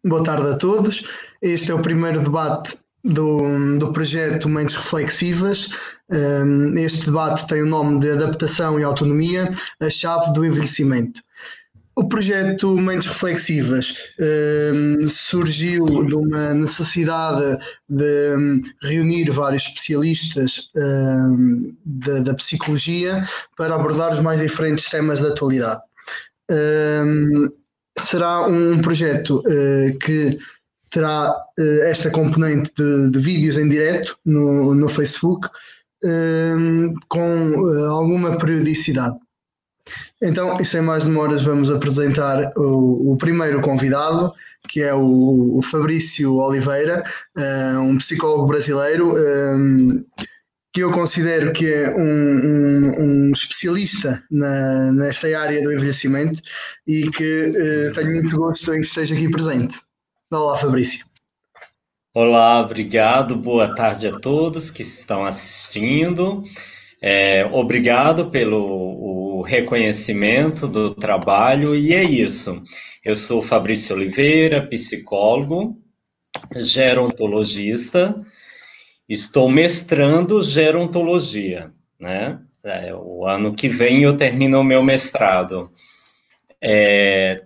Boa tarde a todos. Este é o primeiro debate do projeto Mentes Reflexivas. Este debate tem o nome de Adaptação e Autonomia, a chave do envelhecimento. O projeto Mentes Reflexivas surgiu de uma necessidade de reunir vários especialistas da psicologia para abordar os mais diferentes temas da atualidade. Será um projeto que terá esta componente de vídeos em direto no Facebook com alguma periodicidade. Então, e sem mais demoras, vamos apresentar o primeiro convidado, que é o Fabrício Oliveira, um psicólogo brasileiro, que eu considero que é um especialista nesta área do envelhecimento e que tenho muito gosto em que esteja aqui presente. Olá, Fabrício. Olá, obrigado. Boa tarde a todos que estão assistindo. Obrigado pelo reconhecimento do trabalho, e é isso. Eu sou Fabrício Oliveira, psicólogo, gerontologista, estou mestrando gerontologia, né? O ano que vem eu termino o meu mestrado.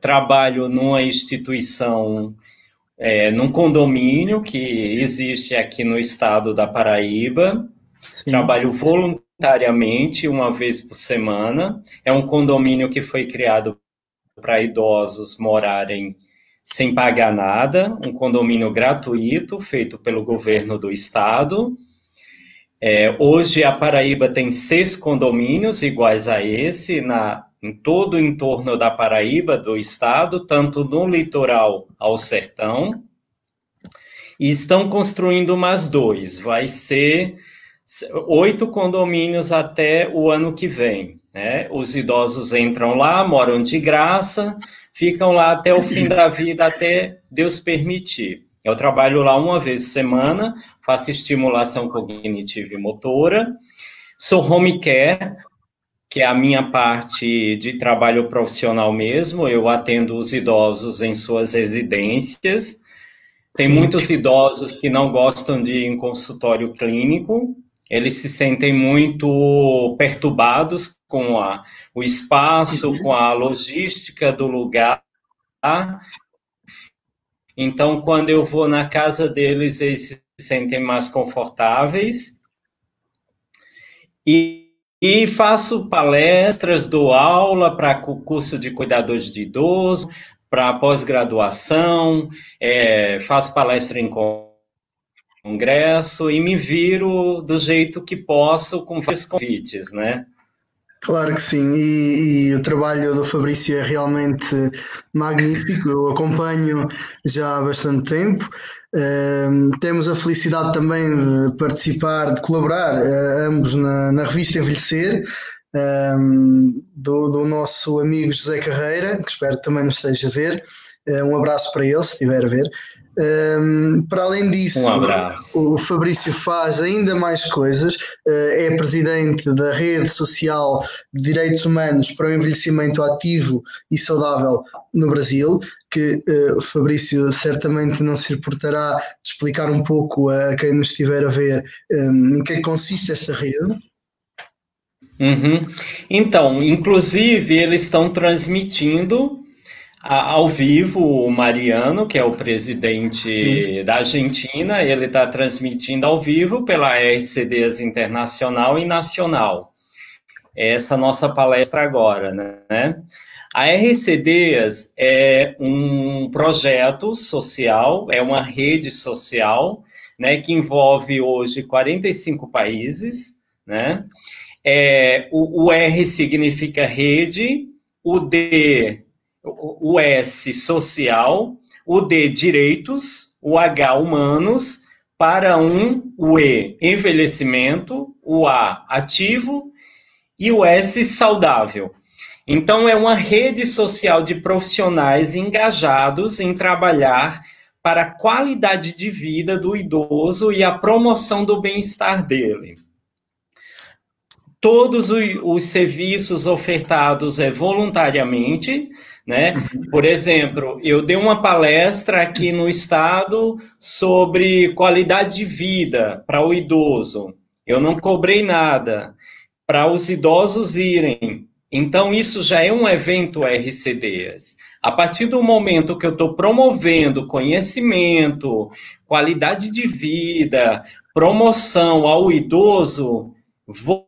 Trabalho numa instituição, num condomínio que existe aqui no estado da Paraíba. Sim. Trabalho voluntariamente uma vez por semana. É um condomínio que foi criado para idosos morarem sem pagar nada, um condomínio gratuito, feito pelo governo do estado. Hoje a Paraíba tem 6 condomínios iguais a esse, em todo o entorno da Paraíba, do estado, tanto no litoral ao sertão. E estão construindo mais 2, vai ser 8 condomínios até o ano que vem, né? Os idosos entram lá, moram de graça, ficam lá até o fim da vida, até Deus permitir. Eu trabalho lá uma vez por semana, faço estimulação cognitiva e motora, sou home care, que é a minha parte de trabalho profissional mesmo, eu atendo os idosos em suas residências. Tem muitos idosos que não gostam de ir em consultório clínico, eles se sentem muito perturbados com o espaço, com a logística do lugar. Então, quando eu vou na casa deles, eles se sentem mais confortáveis. E faço palestras, dou aula para curso de cuidadores de idoso, para pós-graduação, faço palestra em congresso e me viro do jeito que posso com vários convites, né? Claro que sim, e o trabalho do Fabrício é realmente magnífico, eu acompanho já há bastante tempo. Temos a felicidade também de participar, de colaborar ambos na revista Envelhecer, do nosso amigo José Carreira, que espero que também nos esteja a ver. Um abraço para ele, se estiver a ver. Para além disso, o Fabrício faz ainda mais coisas, é presidente da Rede Social de Direitos Humanos para o Envelhecimento Ativo e Saudável no Brasil, que o Fabrício certamente não se importará de explicar um pouco a quem nos estiver a ver em que consiste esta rede. Então, inclusive, eles estão transmitindo ao vivo o Mariano, que é o presidente da Argentina, ele está transmitindo ao vivo pela RCDs Internacional e Nacional. Essa nossa palestra agora, né? A RCDs é um projeto social, é uma rede social, né, que envolve hoje 45 países, né? O R significa rede, o S, social, o D, direitos, o H, humanos, para o E, envelhecimento, o A, ativo, e o S, saudável. Então, é uma rede social de profissionais engajados em trabalhar para a qualidade de vida do idoso e a promoção do bem-estar dele. Todos os serviços ofertados voluntariamente, né? Por exemplo, eu dei uma palestra aqui no estado sobre qualidade de vida para o idoso. Eu não cobrei nada para os idosos irem. Então, isso já é um evento RCDs. A partir do momento que eu estou promovendo conhecimento, qualidade de vida, promoção ao idoso,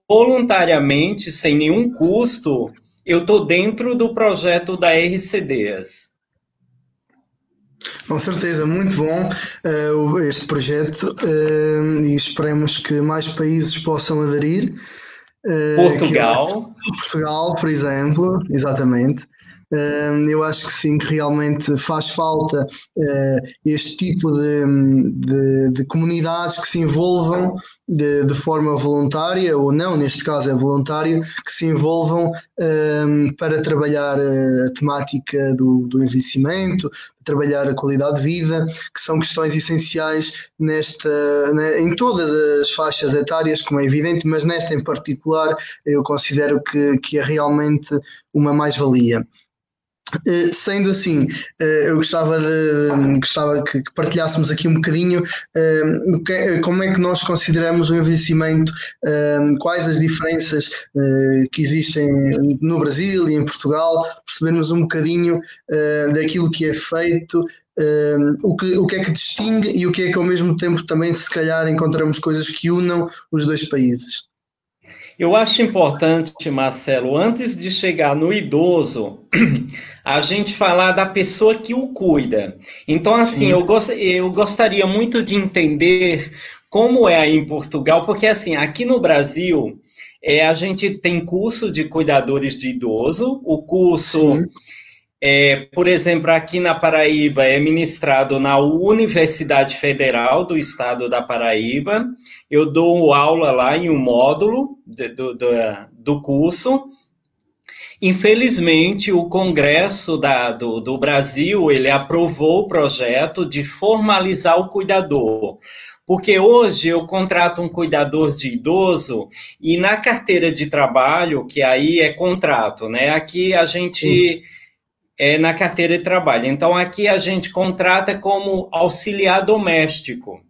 voluntariamente, sem nenhum custo, eu estou dentro do projeto da RCDs. Com certeza, muito bom este projeto e esperemos que mais países possam aderir. Portugal. Portugal, por exemplo, exatamente. Eu acho que sim, que realmente faz falta este tipo de comunidades que se envolvam de forma voluntária, ou não, neste caso é voluntário, que se envolvam para trabalhar a temática do envelhecimento, trabalhar a qualidade de vida, que são questões essenciais em todas as faixas etárias, como é evidente, mas nesta em particular eu considero que é realmente uma mais-valia. Sendo assim, eu gostava que partilhássemos aqui um bocadinho como é que nós consideramos o envelhecimento, quais as diferenças que existem no Brasil e em Portugal, percebermos um bocadinho daquilo que é feito, o que é que distingue e o que é que ao mesmo tempo também se calhar encontramos coisas que unam os dois países. Eu acho importante, Marcelo, antes de chegar no idoso, a gente falar da pessoa que o cuida. Então, assim, eu gostaria muito de entender como é aí em Portugal, porque, assim, aqui no Brasil, a gente tem curso de cuidadores de idoso, o curso... por exemplo, aqui na Paraíba é ministrado na Universidade Federal do Estado da Paraíba. Eu dou aula lá em um módulo do curso. Infelizmente, o Congresso do Brasil, ele aprovou o projeto de formalizar o cuidador. Porque hoje eu contrato um cuidador de idoso e na carteira de trabalho, que aí é contrato, né? Aqui a gente... na carteira de trabalho. Então, aqui a gente contrata como auxiliar doméstico.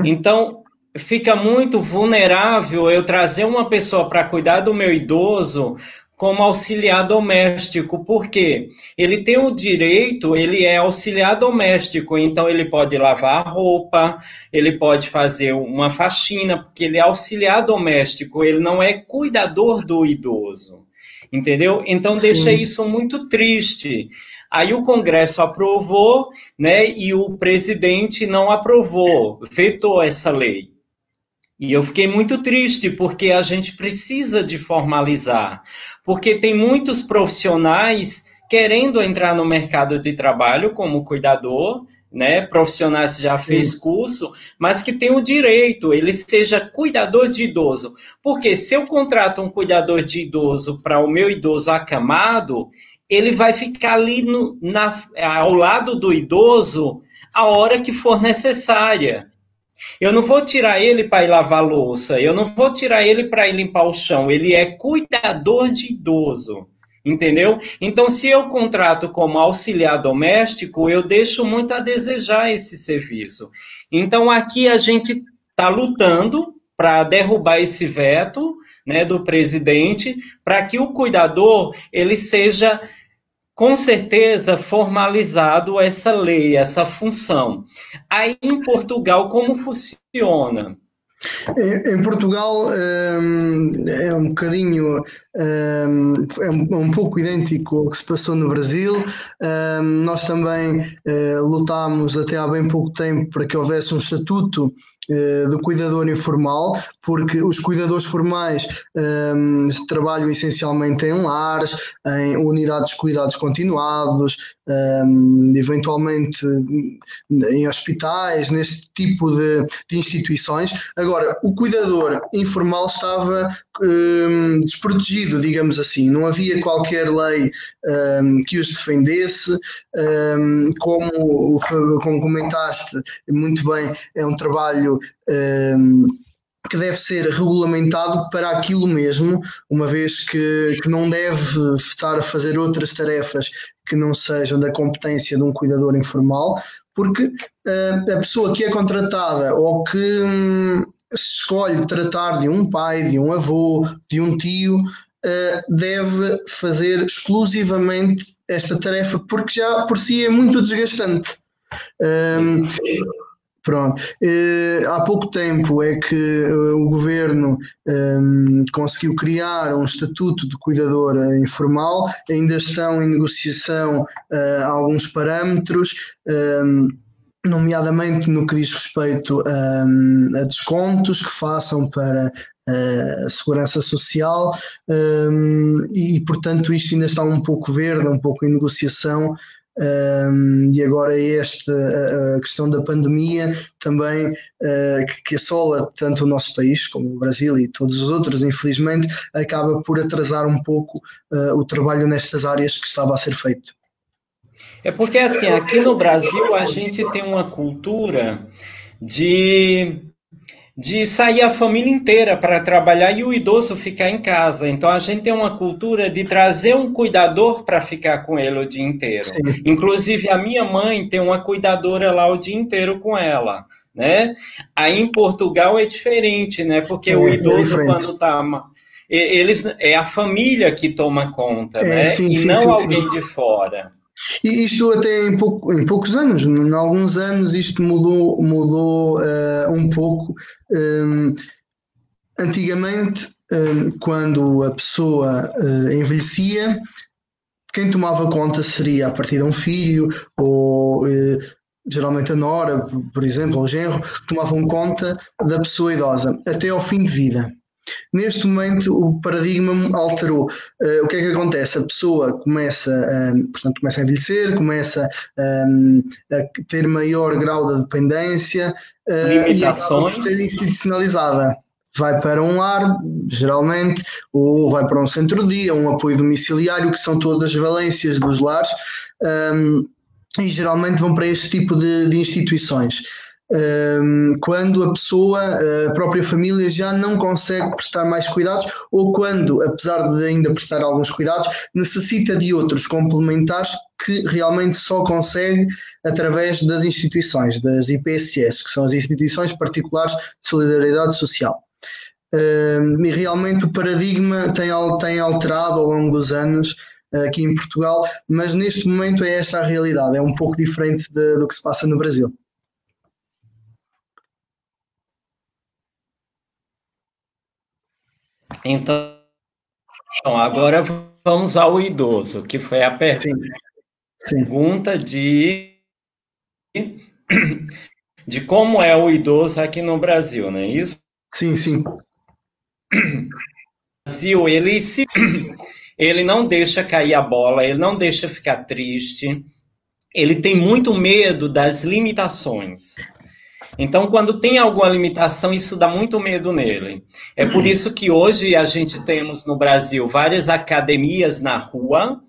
Então, fica muito vulnerável eu trazer uma pessoa para cuidar do meu idoso como auxiliar doméstico, porque ele tem o direito, ele é auxiliar doméstico, então ele pode lavar a roupa, ele pode fazer uma faxina, porque ele é auxiliar doméstico, ele não é cuidador do idoso. Entendeu? Então deixa isso muito triste. Aí o Congresso aprovou, né, e o presidente não aprovou, vetou essa lei. E eu fiquei muito triste, porque a gente precisa de formalizar, porque tem muitos profissionais querendo entrar no mercado de trabalho como cuidador, né, profissionais que já fez curso, mas que tem o direito, ele seja cuidador de idoso. Porque se eu contrato um cuidador de idoso para o meu idoso acamado, ele vai ficar ali ao lado do idoso a hora que for necessária. Eu não vou tirar ele para ir lavar louça, eu não vou tirar ele para ir limpar o chão, ele é cuidador de idoso. Entendeu? Então, se eu contrato como auxiliar doméstico, eu deixo muito a desejar esse serviço. Então, aqui a gente está lutando para derrubar esse veto, né, do presidente, para que o cuidador ele seja, com certeza, formalizado essa lei, essa função. Aí, em Portugal, como funciona? Em Portugal é um bocadinho, é um pouco idêntico ao que se passou no Brasil. Nós também lutámos até há bem pouco tempo para que houvesse um estatuto do cuidador informal, porque os cuidadores formais trabalham essencialmente em lares, em unidades de cuidados continuados, eventualmente em hospitais, neste tipo de instituições. Agora, o cuidador informal estava desprotegido, digamos assim, não havia qualquer lei que os defendesse, como comentaste muito bem, é um trabalho que deve ser regulamentado para aquilo mesmo, uma vez que não deve estar a fazer outras tarefas que não sejam da competência de um cuidador informal, porque a pessoa que é contratada ou que escolhe tratar de um pai, de um avô, de um tio, deve fazer exclusivamente esta tarefa, porque já por si é muito desgastante. Pronto. Há pouco tempo é que o governo conseguiu criar um estatuto de cuidador informal, ainda estão em negociação alguns parâmetros, nomeadamente no que diz respeito a descontos que façam para a segurança social, e portanto isto ainda está um pouco verde, um pouco em negociação. E agora a questão da pandemia também, que assola tanto o nosso país como o Brasil e todos os outros, infelizmente, acaba por atrasar um pouco o trabalho nestas áreas que estava a ser feito. É porque, assim, aqui no Brasil a gente tem uma cultura de sair a família inteira para trabalhar e o idoso ficar em casa. Então, a gente tem uma cultura de trazer um cuidador para ficar com ele o dia inteiro. Sim. Inclusive, a minha mãe tem uma cuidadora lá o dia inteiro com ela, né? Aí, em Portugal, é diferente, né? Porque o idoso, quando está... é a família que toma conta, né? Sim, e sim, não sim, alguém de fora. E isto até em poucos anos, em alguns anos isto mudou um pouco. Antigamente, quando a pessoa envelhecia, quem tomava conta seria a partir de um filho ou geralmente a nora, por exemplo, ou o genro, que tomavam conta da pessoa idosa até ao fim de vida. Neste momento o paradigma alterou. O que é que acontece? A pessoa começa a envelhecer, começa a ter maior grau de dependência e acaba por ser institucionalizada. Vai para um lar, geralmente, ou vai para um centro-dia, um apoio domiciliário, que são todas valências dos lares, e geralmente vão para este tipo de instituições. Quando a pessoa, a própria família, já não consegue prestar mais cuidados, ou quando, apesar de ainda prestar alguns cuidados, necessita de outros complementares que realmente só consegue através das instituições, das IPSS, que são as Instituições Particulares de Solidariedade Social. E realmente o paradigma tem alterado ao longo dos anos aqui em Portugal, mas neste momento é esta a realidade, é um pouco diferente do que se passa no Brasil. Então, agora vamos ao idoso, que foi a pergunta de como é o idoso aqui no Brasil, não é isso? Sim, sim. O Brasil, ele não deixa cair a bola, ele não deixa ficar triste, ele tem muito medo das limitações. Então, quando tem alguma limitação, isso dá muito medo nele. É por isso que hoje a gente temos no Brasil várias academias na rua,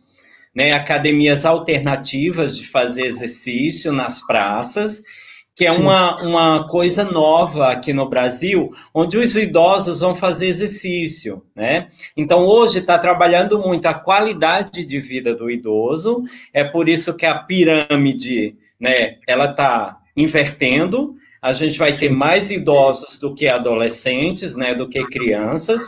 né, academias alternativas de fazer exercício nas praças, que é uma coisa nova aqui no Brasil, onde os idosos vão fazer exercício, né? Então, hoje está trabalhando muito a qualidade de vida do idoso, é por isso que a pirâmide, né, ela está invertendo. A gente vai ter mais idosos do que adolescentes, né, do que crianças.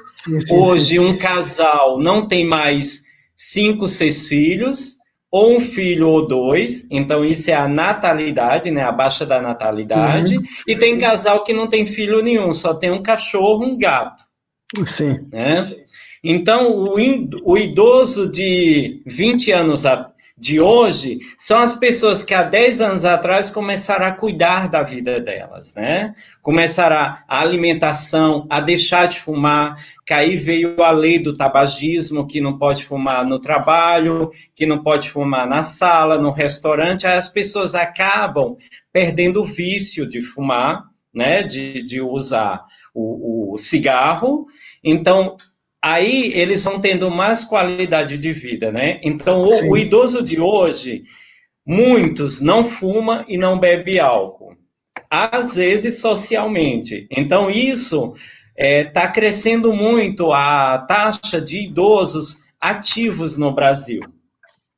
Hoje, um casal não tem mais 5, 6 filhos, ou um filho ou 2, então isso é a natalidade, né, a baixa da natalidade, e tem casal que não tem filho nenhum, só tem um cachorro, um gato. Sim. Né? Então, o idoso de 20 anos de hoje são as pessoas que há 10 anos atrás começaram a cuidar da vida delas, né? Começaram a alimentação, a deixar de fumar, que aí veio a lei do tabagismo, que não pode fumar no trabalho, que não pode fumar na sala, no restaurante, aí as pessoas acabam perdendo o vício de fumar, né? De usar o cigarro. Então, aí eles vão tendo mais qualidade de vida, né? Então, o idoso de hoje, muitos não fuma e não bebe álcool. às vezes socialmente. Então, isso está crescendo muito a taxa de idosos ativos no Brasil.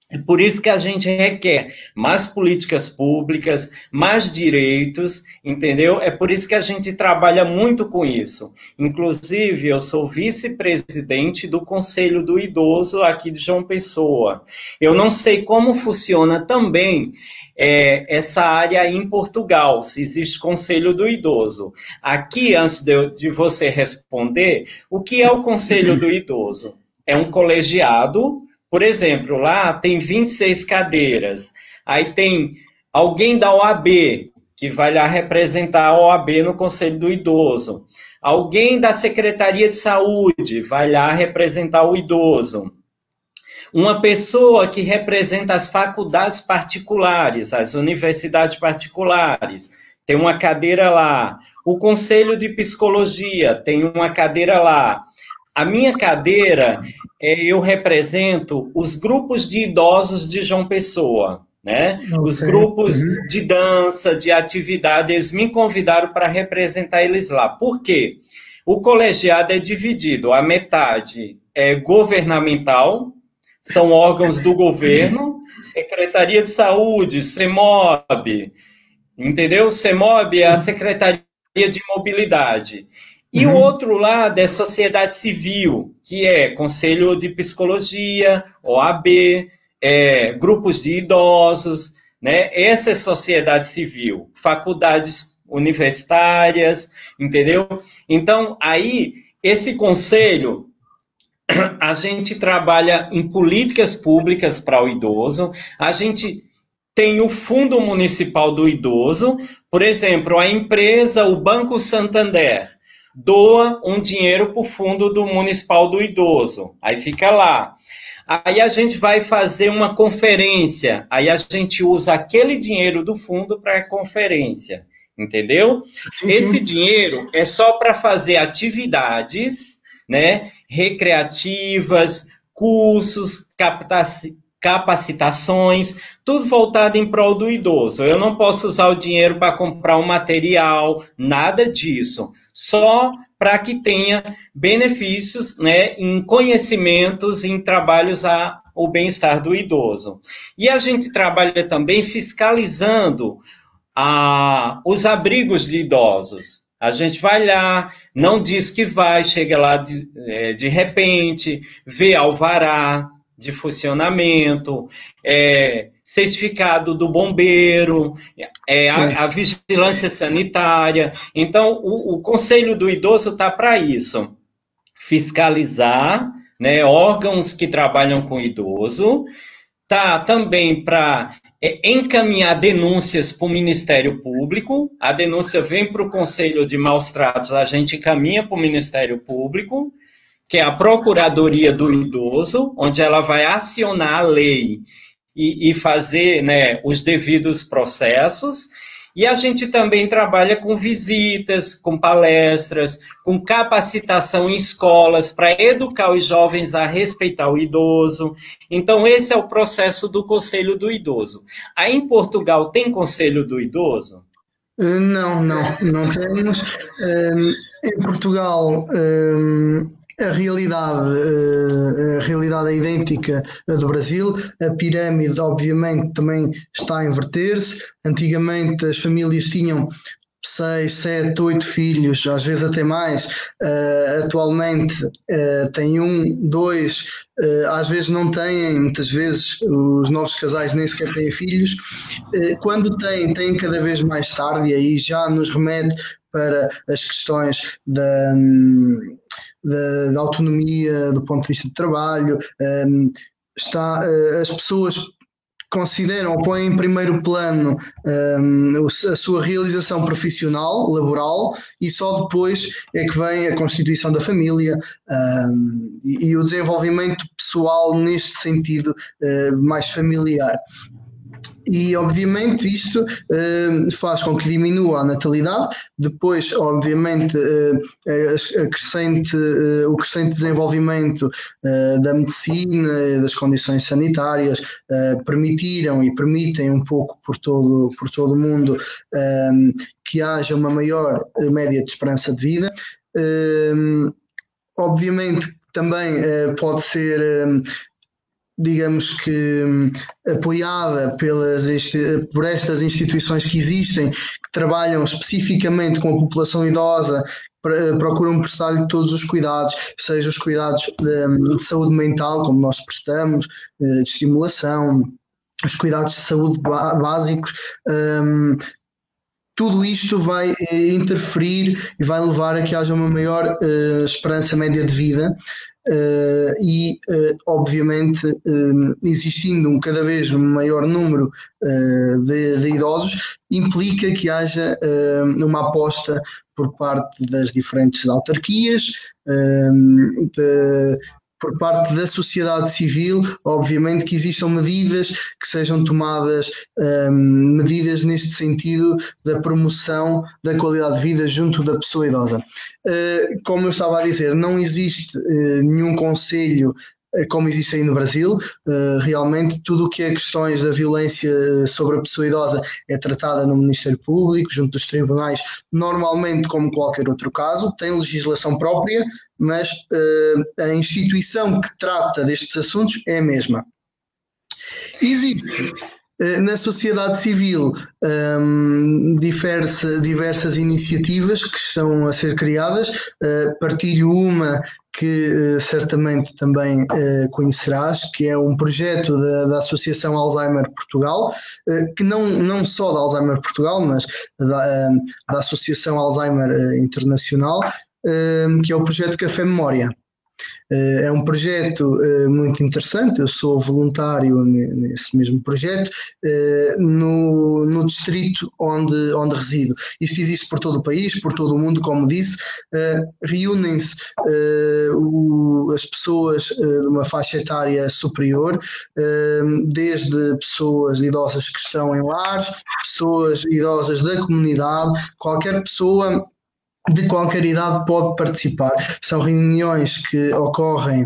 É por isso que a gente requer mais políticas públicas, mais direitos, entendeu? É por isso que a gente trabalha muito com isso. Inclusive, eu sou vice-presidente do Conselho do Idoso aqui de João Pessoa. Eu não sei como funciona também essa área em Portugal, se existe Conselho do Idoso. Aqui, antes de você responder, o que é o Conselho do Idoso? É um colegiado. Por exemplo, lá tem 26 cadeiras, aí tem alguém da OAB, que vai lá representar a OAB no Conselho do Idoso, alguém da Secretaria de Saúde vai lá representar o idoso, uma pessoa que representa as faculdades particulares, as universidades particulares, tem uma cadeira lá, o Conselho de Psicologia tem uma cadeira lá. A minha cadeira, eu represento os grupos de idosos de João Pessoa, né? Okay. Os grupos de dança, de atividade, eles me convidaram para representar eles lá. Por quê? O colegiado é dividido, a metade é governamental, são órgãos do governo, Secretaria de Saúde, CEMOB, entendeu? CEMOB é a Secretaria de Mobilidade. E o outro lado é sociedade civil, que é Conselho de Psicologia, OAB, grupos de idosos, né? Essa é sociedade civil, faculdades universitárias, entendeu? Então, aí, esse conselho, a gente trabalha em políticas públicas para o idoso, a gente tem o Fundo Municipal do Idoso, por exemplo, a empresa, o Banco Santander, doa um dinheiro para o Fundo Municipal do Idoso, aí fica lá. Aí a gente vai fazer uma conferência, aí a gente usa aquele dinheiro do fundo para a conferência, entendeu? Esse dinheiro é só para fazer atividades, né, recreativas, cursos, capacitações, tudo voltado em prol do idoso. Eu não posso usar o dinheiro para comprar um material, nada disso. Só para que tenha benefícios, né, em conhecimentos, em trabalhos ao bem-estar do idoso. E a gente trabalha também fiscalizando os abrigos de idosos. A gente vai lá, não diz que vai, chega lá de repente, vê alvará de funcionamento, certificado do bombeiro, a vigilância sanitária. Então, o Conselho do Idoso está para isso, fiscalizar, né, órgãos que trabalham com idoso, está também para encaminhar denúncias para o Ministério Público, a denúncia vem para o Conselho de Maus Tratos, a gente encaminha para o Ministério Público, que é a Procuradoria do Idoso, onde ela vai acionar a lei e fazer, né, os devidos processos. E a gente também trabalha com visitas, com palestras, com capacitação em escolas para educar os jovens a respeitar o idoso. Então, esse é o processo do Conselho do Idoso. Aí em Portugal tem Conselho do Idoso? Não temos. Em Portugal, a realidade é idêntica à do Brasil. A pirâmide, obviamente, também está a inverter-se. Antigamente as famílias tinham 6, 7, 8 filhos, às vezes até mais. Atualmente tem 1, 2, às vezes não têm, muitas vezes os novos casais nem sequer têm filhos. Quando têm cada vez mais tarde, e aí já nos remete para as questões da autonomia do ponto de vista de trabalho. As pessoas consideram ou põem em primeiro plano a sua realização profissional, laboral, e só depois é que vem a constituição da família e o desenvolvimento pessoal neste sentido mais familiar. E, obviamente, isto faz com que diminua a natalidade, depois, obviamente, o crescente desenvolvimento da medicina, das condições sanitárias, permitiram e permitem um pouco por todo o mundo que haja uma maior média de esperança de vida. Obviamente, também pode ser digamos que apoiada por estas instituições que existem, que trabalham especificamente com a população idosa, procuram prestar-lhe todos os cuidados, seja os cuidados de saúde mental, como nós prestamos, de estimulação, os cuidados de saúde básicos. Tudo isto vai interferir e vai levar a que haja uma maior esperança média de vida e, obviamente, existindo um cada vez maior número de idosos, implica que haja uma aposta por parte das diferentes autarquias, por parte da sociedade civil, obviamente que existam medidas que sejam tomadas, medidas neste sentido da promoção da qualidade de vida junto da pessoa idosa. Como eu estava a dizer, não existe nenhum conselho como existe aí no Brasil. Realmente tudo o que é questões da violência sobre a pessoa idosa é tratada no Ministério Público, junto dos tribunais, normalmente como qualquer outro caso, tem legislação própria, mas a instituição que trata destes assuntos é a mesma. Existe na sociedade civil diversas iniciativas que estão a ser criadas. Partilho uma que certamente também conhecerás, que é um projeto da Associação Alzheimer Portugal, que não só da Alzheimer Portugal, mas da Associação Alzheimer Internacional, que é o projeto Café Memória. É um projeto muito interessante. Eu sou voluntário nesse mesmo projeto, no distrito onde resido. Isto existe por todo o país, por todo o mundo, como disse. Reúnem-se as pessoas de uma faixa etária superior, desde pessoas idosas que estão em lares, pessoas idosas da comunidade, qualquer pessoa de qualquer idade pode participar. São reuniões que ocorrem,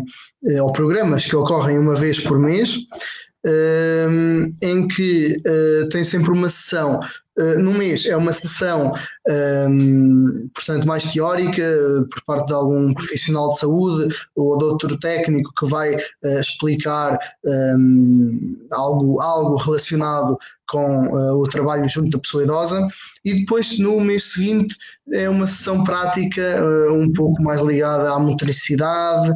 ou programas que ocorrem uma vez por mês, em que tem sempre uma sessão. No mês é uma sessão, portanto, mais teórica, por parte de algum profissional de saúde ou de outro técnico que vai explicar algo relacionado com o trabalho junto da pessoa idosa, e depois no mês seguinte é uma sessão prática um pouco mais ligada à motricidade,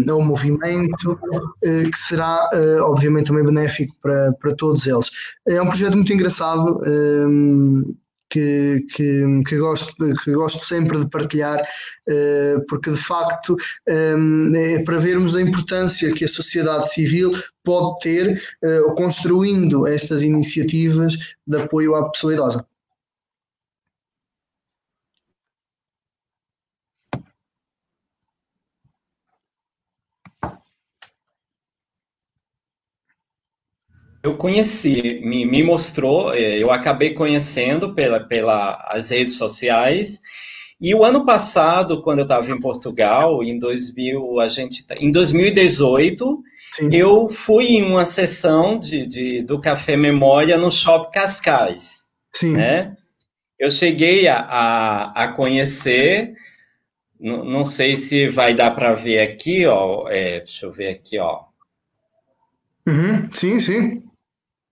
ao movimento, que será obviamente também benéfico para todos eles. É um projeto muito engraçado, que gosto sempre de partilhar, porque de facto é para vermos a importância que a sociedade civil pode ter construindo estas iniciativas de apoio à pessoa idosa. Eu conheci, me mostrou, eu acabei conhecendo pelas redes sociais. E o ano passado, quando eu estava em Portugal, em 2018, sim, eu fui em uma sessão do Café Memória no Shopping Cascais. Sim. Né? Eu cheguei a conhecer, não sei se vai dar para ver aqui, ó, deixa eu ver aqui, ó. Uhum, sim, sim.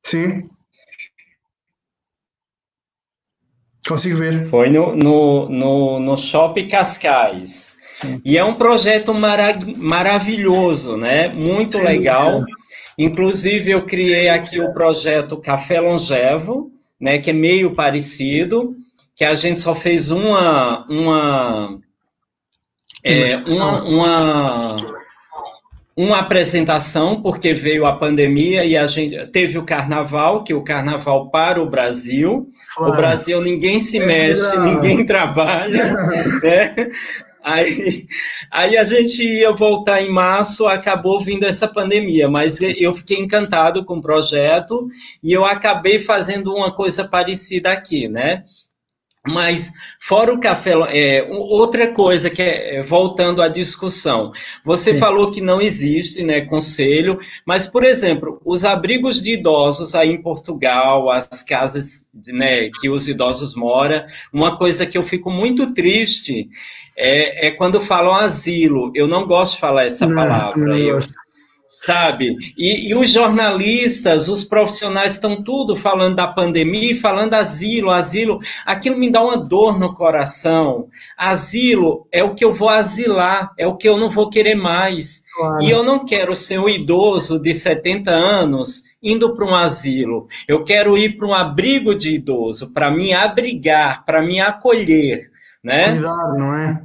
Sim. Consigo ver. Foi no Shopping Cascais. Sim. E é um projeto maravilhoso, né? Muito legal. Inclusive, eu criei aqui o projeto Café Longevo, né? Que é meio parecido, que a gente só fez uma apresentação, porque veio a pandemia e a gente teve o carnaval, que o carnaval para o Brasil. Claro. O Brasil ninguém se mexe, ninguém trabalha, né? Aí a gente ia voltar em março, acabou vindo essa pandemia, mas eu fiquei encantado com o projeto e eu acabei fazendo uma coisa parecida aqui, né? Mas, fora o café, outra coisa que voltando à discussão, você falou que não existe, né, conselho, mas, por exemplo, os abrigos de idosos aí em Portugal, as casas, né, que os idosos moram, uma coisa que eu fico muito triste é quando falam asilo. Eu não gosto de falar essa palavra. Sabe? E os jornalistas, os profissionais estão tudo falando da pandemia, falando asilo, asilo. Aquilo me dá uma dor no coração. Asilo é o que eu vou asilar, é o que eu não vou querer mais. Claro. E eu não quero ser um idoso de 70 anos indo para um asilo. Eu quero ir para um abrigo de idoso, para me abrigar, para me acolher, né? Cuidado, não é?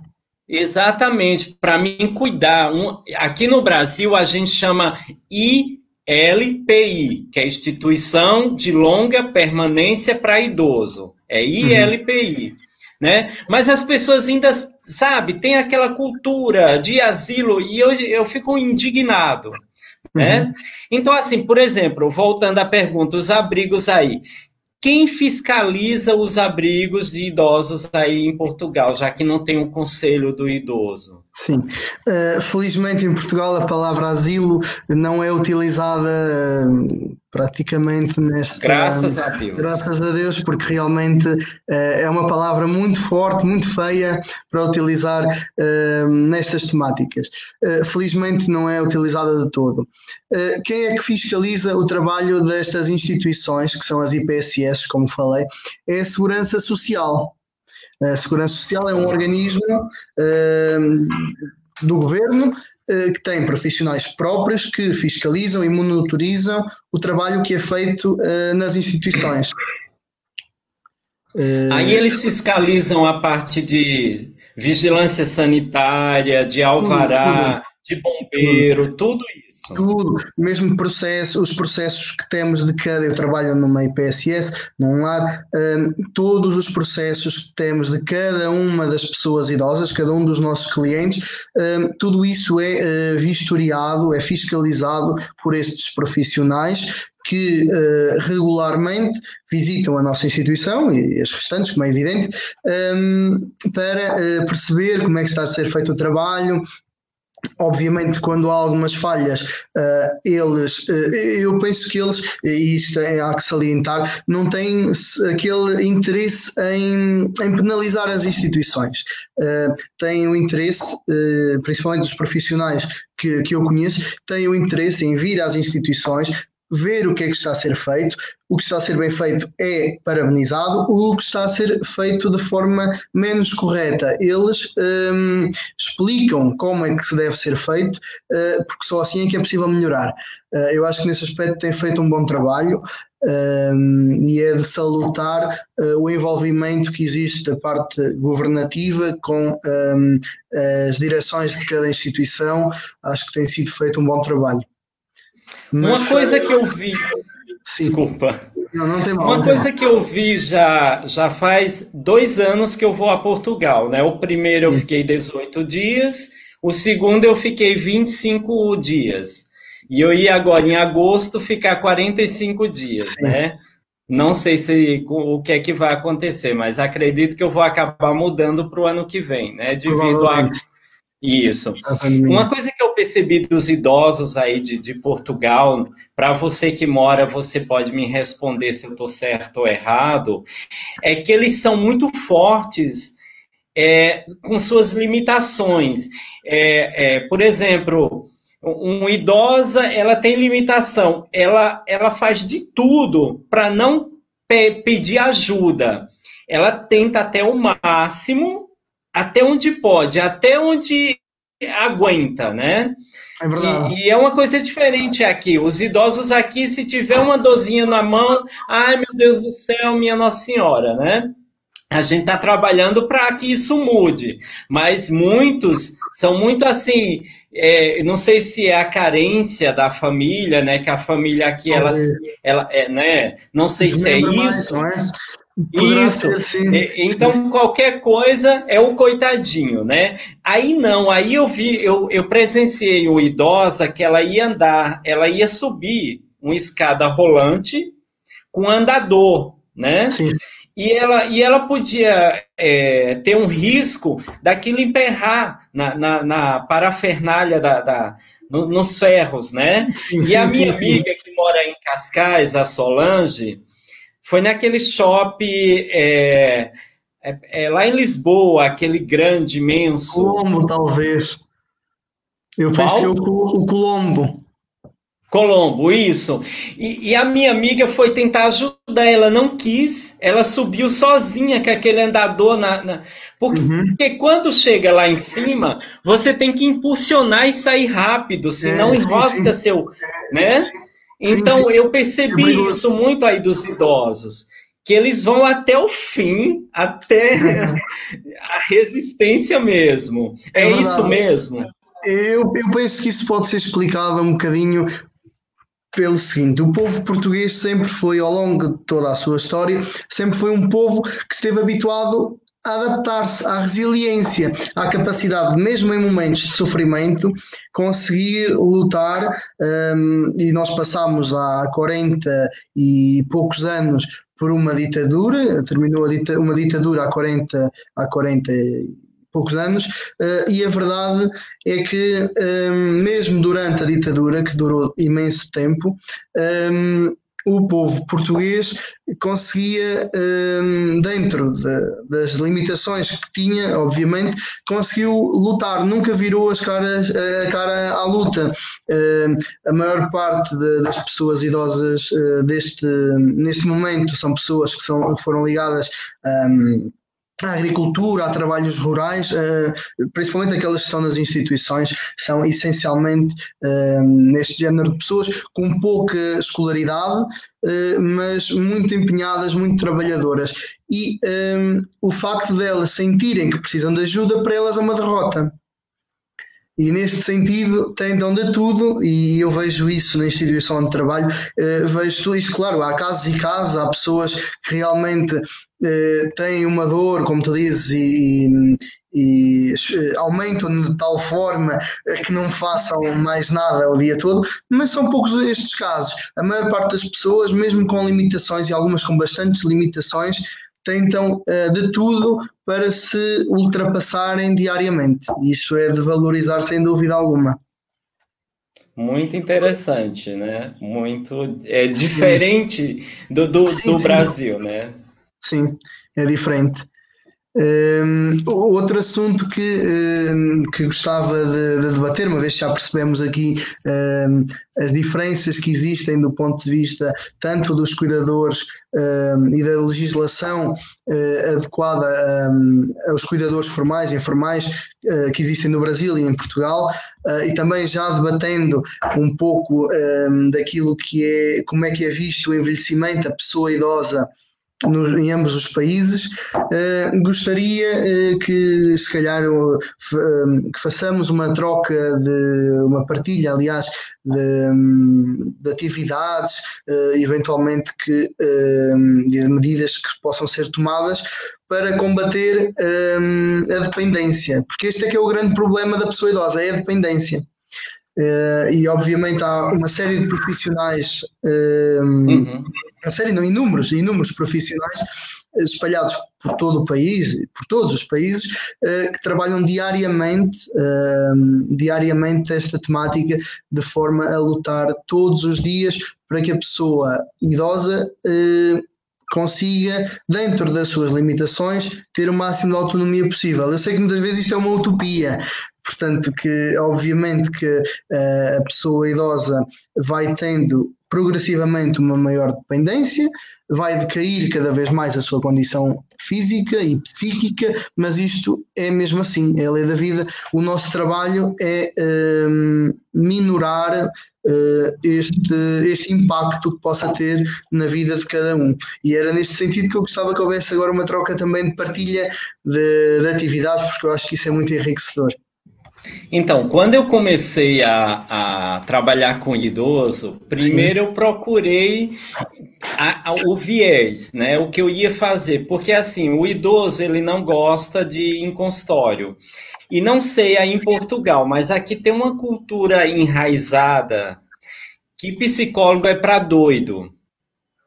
Exatamente, para mim cuidar. Aqui no Brasil a gente chama ILPI, que é Instituição de Longa Permanência para Idoso. É ILPI, né? Mas as pessoas ainda, sabe, tem aquela cultura de asilo e eu fico indignado, né? Então, assim, por exemplo, voltando à pergunta, os abrigos aí. Quem fiscaliza os abrigos de idosos aí em Portugal, já que não tem um conselho do idoso? Sim, felizmente em Portugal a palavra asilo não é utilizada praticamente nesta... Graças a Deus. Graças a Deus, porque realmente é uma palavra muito forte, muito feia para utilizar nestas temáticas. Felizmente não é utilizada de todo. Quem é que fiscaliza o trabalho destas instituições, que são as IPSS, como falei, é a Segurança Social. A Segurança Social é um organismo do governo que tem profissionais próprios que fiscalizam e monitorizam o trabalho que é feito nas instituições. Aí eles fiscalizam a parte de vigilância sanitária, de alvará, de bombeiro, tudo isso. Tudo, mesmo os processos que temos de cada, eu trabalho numa IPSS, num lar, todos os processos que temos de cada uma das pessoas idosas, cada um dos nossos clientes, tudo isso é vistoriado, é fiscalizado por estes profissionais que regularmente visitam a nossa instituição e as restantes, como é evidente, para perceber como é que está a ser feito o trabalho. Obviamente, quando há algumas falhas, eu penso que eles, e isto há que salientar, não têm aquele interesse em penalizar as instituições. Têm o interesse, principalmente os profissionais que eu conheço, têm o interesse em vir às instituições, ver o que é que está a ser feito. O que está a ser bem feito é parabenizado, o que está a ser feito de forma menos correta, eles explicam como é que se deve ser feito, porque só assim é que é possível melhorar. Eu acho que nesse aspecto tem feito um bom trabalho e é de salutar o envolvimento que existe da parte governativa com as direções de cada instituição. Acho que tem sido feito um bom trabalho. Uma coisa que eu vi... Sim. Desculpa. Não tem mal. Uma coisa que eu vi já faz 2 anos que eu vou a Portugal, né? O primeiro eu fiquei 18 dias, o segundo eu fiquei 25 dias. E eu ia agora em agosto ficar 45 dias, né? Não sei o que é que vai acontecer, mas acredito que eu vou acabar mudando para o ano que vem, né? Devido a... Isso. Uma coisa que eu percebi dos idosos aí de Portugal, para você que mora, você pode me responder se eu estou certo ou errado, é que eles são muito fortes com suas limitações. Por exemplo, uma idosa, ela tem limitação, ela faz de tudo para não pedir ajuda. Ela tenta até o máximo, até onde pode, até onde aguenta, né? É verdade. E é uma coisa diferente aqui. Os idosos aqui, se tiver uma dorzinha na mão, ai meu Deus do céu, minha Nossa Senhora, né? a gente está trabalhando para que isso mude, mas muitos são muito assim, não sei se é a carência da família, né? Que a família aqui, ela né? Não sei se é isso. Não é? Poderá isso. Ser, sim. Então, qualquer coisa é o coitadinho, né? Aí não, aí eu presenciei uma idosa que ela ia andar, ela ia subir uma escada rolante com andador, né? Sim. E ela podia ter um risco daquilo emperrar na parafernália nos ferros, né? Sim, e a minha amiga que mora em Cascais, a Solange, foi naquele shopping lá em Lisboa, aquele grande, imenso. Colombo, talvez. Eu pensei o Colombo. Colombo, isso. E a minha amiga foi tentar ajudar, ela não quis, ela subiu sozinha com aquele andador porque quando chega lá em cima, você tem que impulsionar e sair rápido, senão enrosca seu, né? Então eu percebi isso muito aí dos idosos, que eles vão até o fim, até a resistência mesmo. É isso mesmo? Eu penso que isso pode ser explicado um bocadinho pelo seguinte: o povo português sempre foi, ao longo de toda a sua história, sempre foi um povo que esteve habituado a adaptar-se à resiliência, à capacidade, mesmo em momentos de sofrimento, conseguir lutar, e nós passámos há 40 e poucos anos por uma ditadura, terminou uma ditadura há 40 poucos anos, e a verdade é que mesmo durante a ditadura, que durou imenso tempo, o povo português conseguia, dentro das limitações que tinha, obviamente, conseguiu lutar, nunca virou a cara à luta. A maior parte das pessoas idosas neste momento são pessoas que foram ligadas à agricultura, a trabalhos rurais, principalmente aquelas que estão nas instituições, são essencialmente neste género de pessoas com pouca escolaridade, mas muito empenhadas, muito trabalhadoras. E o facto delas sentirem que precisam de ajuda, para elas é uma derrota. E neste sentido tentam de tudo, e eu vejo isso na instituição de trabalho, vejo isso, claro, há casos e casos, há pessoas que realmente têm uma dor, como tu dizes, e aumentam de tal forma que não façam mais nada o dia todo, mas são poucos estes casos. A maior parte das pessoas, mesmo com limitações, e algumas com bastantes limitações, tentam de tudo para se ultrapassarem diariamente. E isso é de valorizar sem dúvida alguma. Muito interessante, né? Muito diferente do Brasil, né? Sim, é diferente. Outro assunto que gostava de debater, uma vez que já percebemos aqui as diferenças que existem do ponto de vista tanto dos cuidadores e da legislação adequada aos cuidadores formais e informais que existem no Brasil e em Portugal, e também já debatendo um pouco daquilo que é, como é que é visto o envelhecimento, a pessoa idosa em ambos os países. Gostaria que se calhar que façamos uma uma partilha, aliás, de atividades, eventualmente de medidas que possam ser tomadas para combater a dependência, porque este é que é o grande problema da pessoa idosa, é a dependência. E obviamente há uma série de profissionais, uma série não, inúmeros profissionais espalhados por todo o país, por todos os países, que trabalham diariamente esta temática, de forma a lutar todos os dias para que a pessoa idosa consiga, dentro das suas limitações, ter o máximo de autonomia possível. Eu sei que muitas vezes isto é uma utopia, portanto que obviamente que a pessoa idosa vai tendo progressivamente uma maior dependência, vai decair cada vez mais a sua condição física e psíquica, mas isto é mesmo assim, é a lei da vida. O nosso trabalho é minorar este impacto que possa ter na vida de cada um. E era neste sentido que eu gostava que houvesse agora uma troca também de partilha de atividades, porque eu acho que isso é muito enriquecedor. Então, quando eu comecei a trabalhar com idoso, primeiro eu procurei o viés, né? O que eu ia fazer, porque assim, o idoso ele não gosta de ir em consultório. E não sei aí em Portugal, mas aqui tem uma cultura enraizada que psicólogo é para doido,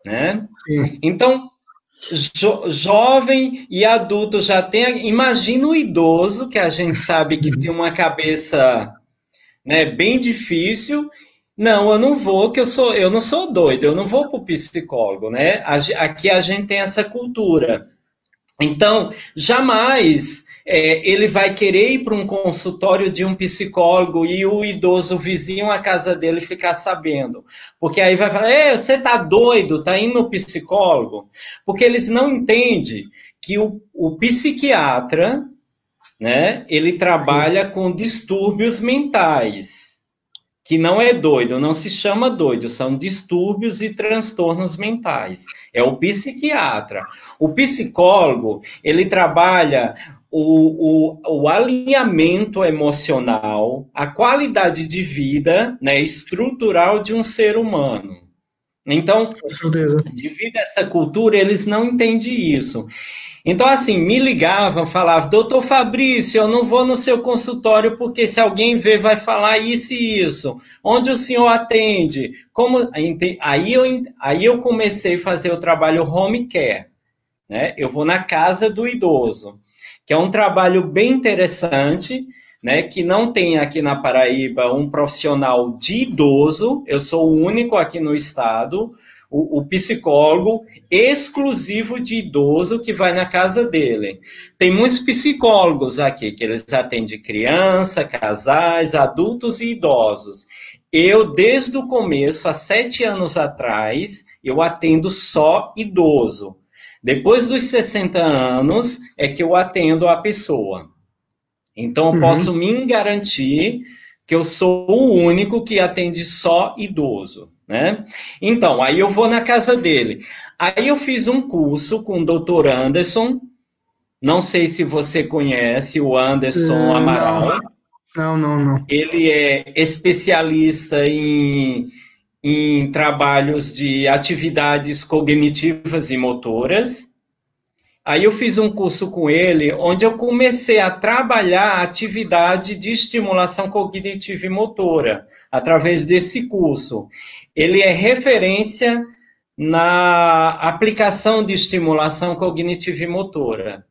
né? Sim. Então, jovem e adulto já tem. Imagina o idoso, que a gente sabe que tem uma cabeça, né, bem difícil. Não, eu não vou, que eu não sou doido, eu não vou para o psicólogo, né? Aqui a gente tem essa cultura. Então, jamais ele vai querer ir para um consultório de um psicólogo e o idoso vizinho à casa dele ficar sabendo. Porque aí vai falar, você tá doido, tá indo no psicólogo? Porque eles não entendem que o psiquiatra, né, ele trabalha com distúrbios mentais. Que não é doido, não se chama doido, são distúrbios e transtornos mentais. É o psiquiatra. O psicólogo, ele trabalha o alinhamento emocional, a qualidade de vida, né, estrutural de um ser humano. Então, com certeza, devido a essa cultura, eles não entendem isso. Então, assim, me ligavam, falavam, doutor Fabrício, eu não vou no seu consultório porque se alguém ver vai falar isso e isso. Onde o senhor atende? Aí eu comecei a fazer o trabalho home care, né? Eu vou na casa do idoso, que é um trabalho bem interessante, né? Que não tem aqui na Paraíba um profissional de idoso, eu sou o único aqui no estado, o psicólogo exclusivo de idoso que vai na casa dele. Tem muitos psicólogos aqui, que eles atendem criança, casais, adultos e idosos. Eu, desde o começo, há 7 anos atrás, eu atendo só idoso. Depois dos 60 anos é que eu atendo a pessoa. Então, eu posso me garantir que eu sou o único que atende só idoso, né? Então, aí eu vou na casa dele. Aí eu fiz um curso com o Dr. Anderson. Não sei se você conhece o Anderson Amaral. Não. Ele é especialista em trabalhos de atividades cognitivas e motoras. Aí eu fiz um curso com ele, onde eu comecei a trabalhar a atividade de estimulação cognitiva e motora, através desse curso. Ele é referência na aplicação de estimulação cognitiva e motora.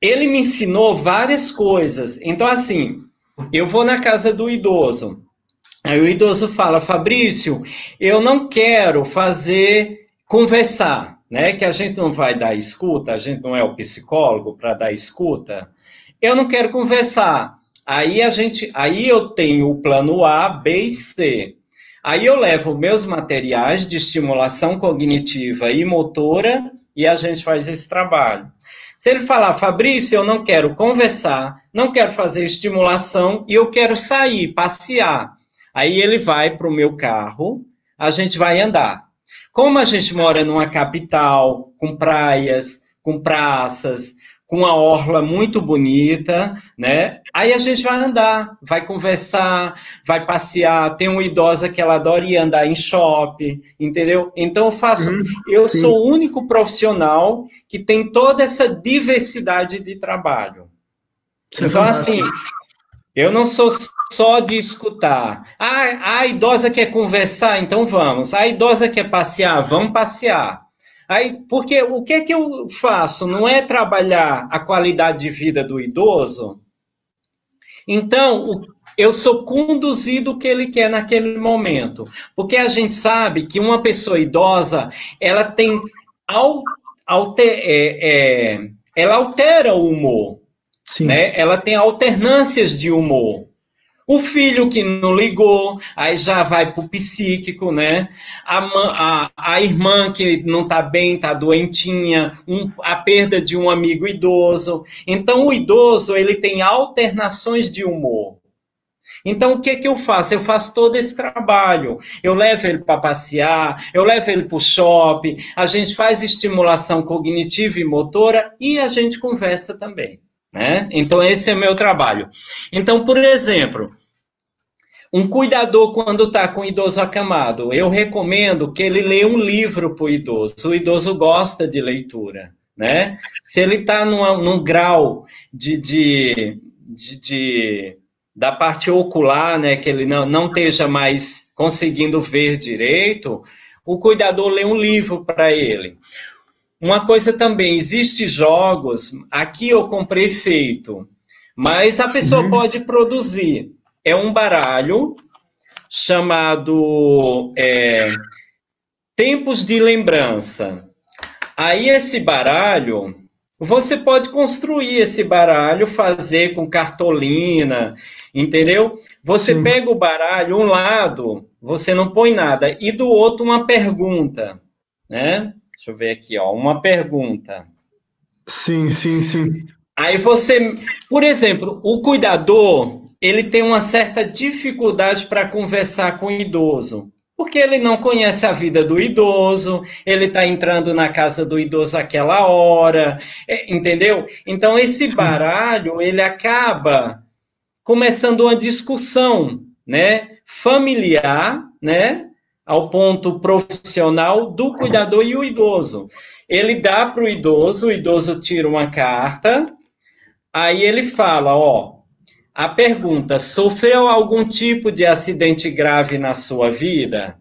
Ele me ensinou várias coisas. Então, assim, eu vou na casa do idoso. Aí o idoso fala, Fabrício, eu não quero conversar, né? Que a gente não vai dar escuta, a gente não é o psicólogo para dar escuta. Eu não quero conversar. Aí eu tenho o plano A, B e C. Aí eu levo meus materiais de estimulação cognitiva e motora e a gente faz esse trabalho. Se ele falar, Fabrício, eu não quero conversar, não quero fazer estimulação e eu quero sair, passear. Aí ele vai para o meu carro, a gente vai andar. Como a gente mora numa capital, com praias, com praças, com uma orla muito bonita, né? Aí a gente vai andar, vai conversar, vai passear. Tem uma idosa que ela adora ir andar em shopping, entendeu? Então eu sou o único profissional que tem toda essa diversidade de trabalho. Então, assim, eu não sou só de escutar. A idosa quer conversar, então vamos. A idosa quer passear, vamos passear. Aí, porque o que é que eu faço? Não é trabalhar a qualidade de vida do idoso? Então, eu sou conduzido o que ele quer naquele momento. Porque a gente sabe que uma pessoa idosa, ela tem ela altera o humor. Né? Ela tem alternâncias de humor. O filho que não ligou, aí já vai para o psíquico, né? A irmã que não está bem, está doentinha, a perda de um amigo idoso. Então, o idoso, ele tem alternações de humor. Então, o que que eu faço? Eu faço todo esse trabalho. Eu levo ele para passear, eu levo ele para o shopping, a gente faz estimulação cognitiva e motora e a gente conversa também, né? Então, esse é meu trabalho. Então, por exemplo, um cuidador, quando está com o idoso acamado, eu recomendo que ele leia um livro para o idoso. O idoso gosta de leitura, né? Se ele está num grau da parte ocular, né, que ele não esteja mais conseguindo ver direito, o cuidador lê um livro para ele. Uma coisa também, existem jogos, aqui eu comprei feito, mas a pessoa pode produzir. É um baralho chamado Tempos de Lembrança. Aí esse baralho, você pode construir esse baralho, fazer com cartolina, entendeu? Você pega o baralho, um lado, você não põe nada, e do outro uma pergunta, né? Deixa eu ver aqui, ó, uma pergunta. Sim, sim, sim. Aí você, por exemplo, o cuidador, ele tem uma certa dificuldade para conversar com o idoso, porque ele não conhece a vida do idoso, ele está entrando na casa do idoso àquela hora, entendeu? Então, esse baralho, ele acaba começando uma discussão, né, familiar, né, ao ponto profissional do cuidador e o idoso. Ele dá para o idoso tira uma carta, aí ele fala, ó, a pergunta, sofreu algum tipo de acidente grave na sua vida?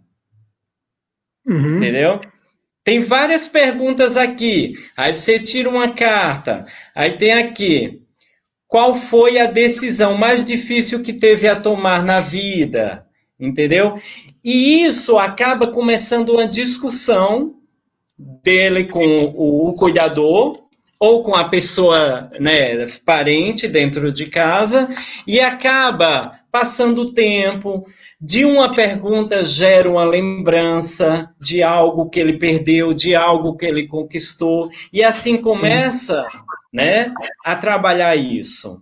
Entendeu? Tem várias perguntas aqui. Aí você tira uma carta. Aí tem aqui, qual foi a decisão mais difícil que teve a tomar na vida? Entendeu? E isso acaba começando uma discussão dele com o cuidador ou com a pessoa, né, parente dentro de casa, e acaba passando o tempo, de uma pergunta gera uma lembrança de algo que ele perdeu, de algo que ele conquistou, e assim começa, né, a trabalhar isso.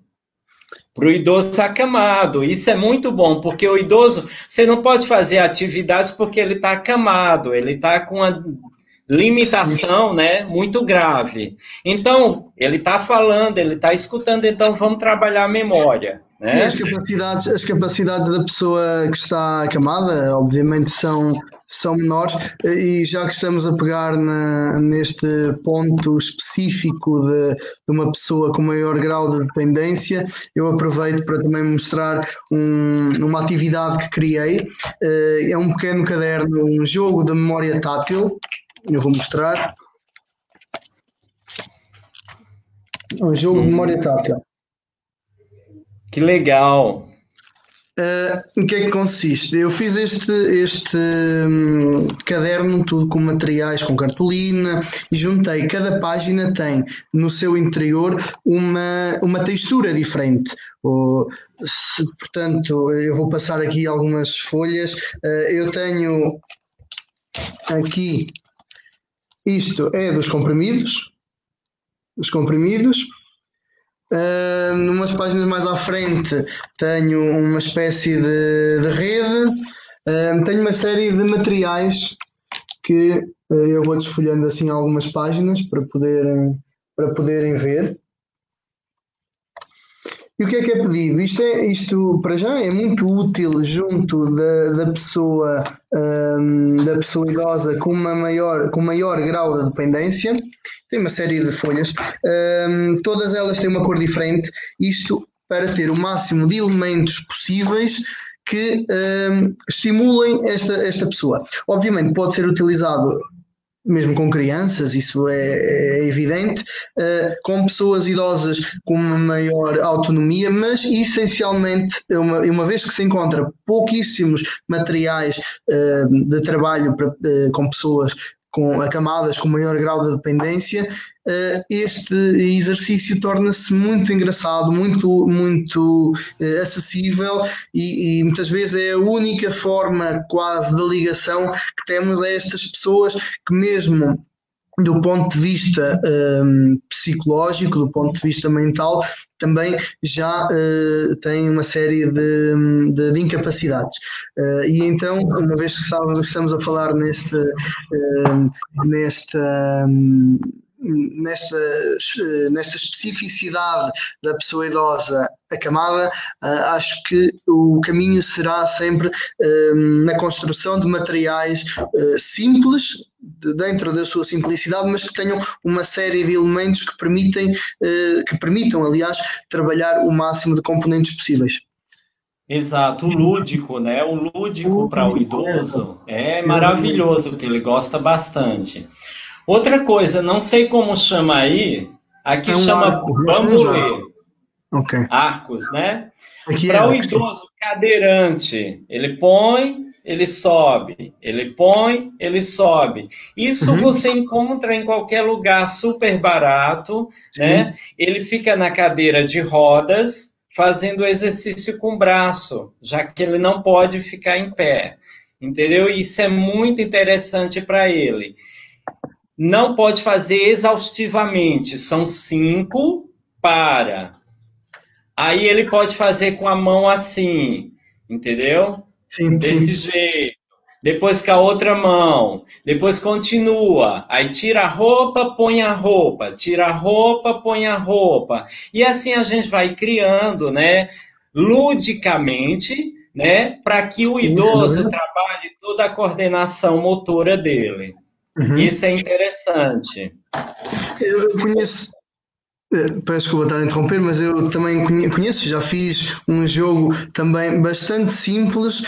Para o idoso acamado, isso é muito bom, porque o idoso, você não pode fazer atividades porque ele está acamado, ele está com uma limitação, né, muito grave. Então, ele está falando, ele está escutando, então vamos trabalhar a memória. Né? E as capacidades da pessoa que está acamada, obviamente, são menores, e já que estamos a pegar neste ponto específico de uma pessoa com maior grau de dependência, eu aproveito para também mostrar uma atividade que criei. É um pequeno caderno, um jogo de memória tátil. Eu vou mostrar. Um jogo de memória tátil. Que legal! Em que é que consiste? Eu fiz este caderno tudo com materiais, com cartolina, e juntei, cada página tem no seu interior uma textura diferente. Portanto, eu vou passar aqui algumas folhas. Eu tenho aqui, isto é dos comprimidos. Numas páginas mais à frente tenho uma espécie de rede, tenho uma série de materiais que eu vou desfolhando assim algumas páginas para poderem ver. E o que é pedido? Isto para já é muito útil junto da pessoa idosa com maior grau de dependência. Tem uma série de folhas, todas elas têm uma cor diferente, isto para ter o máximo de elementos possíveis que estimulem esta pessoa. Obviamente pode ser utilizado mesmo com crianças, isso é evidente, com pessoas idosas com uma maior autonomia, mas essencialmente, uma vez que se encontra pouquíssimos materiais de trabalho com pessoas com camadas com maior grau de dependência, este exercício torna-se muito engraçado, muito acessível e muitas vezes é a única forma quase de ligação que temos a estas pessoas que mesmo do ponto de vista psicológico, do ponto de vista mental, também já têm uma série de incapacidades. E então, uma vez que estamos a falar nesta especificidade da pessoa idosa acamada, acho que o caminho será sempre na construção de materiais simples, dentro da sua simplicidade, mas que tenham uma série de elementos que permitam, aliás, trabalhar o máximo de componentes possíveis. Exato, o lúdico, né? O lúdico para o idoso é maravilhoso, que ele gosta bastante. Outra coisa, não sei como chama aí, aqui chama bambolê. Okay. Arcos, né? Para o idoso cadeirante, ele põe, ele sobe, ele põe, ele sobe. Isso você encontra em qualquer lugar super barato, né? Ele fica na cadeira de rodas, fazendo exercício com o braço, já que ele não pode ficar em pé, entendeu? Isso é muito interessante para ele. Não pode fazer exaustivamente, são 5 para. Aí ele pode fazer com a mão assim, entendeu? Sim, desse jeito. Depois com a outra mão. Depois continua. Aí tira a roupa, põe a roupa. Tira a roupa, põe a roupa. E assim a gente vai criando, né? Ludicamente, né? Para que o idoso trabalhe toda a coordenação motora dele. Isso é interessante. Eu conheço. Peço desculpa estar a interromper, mas eu também conheço, já fiz um jogo também bastante simples,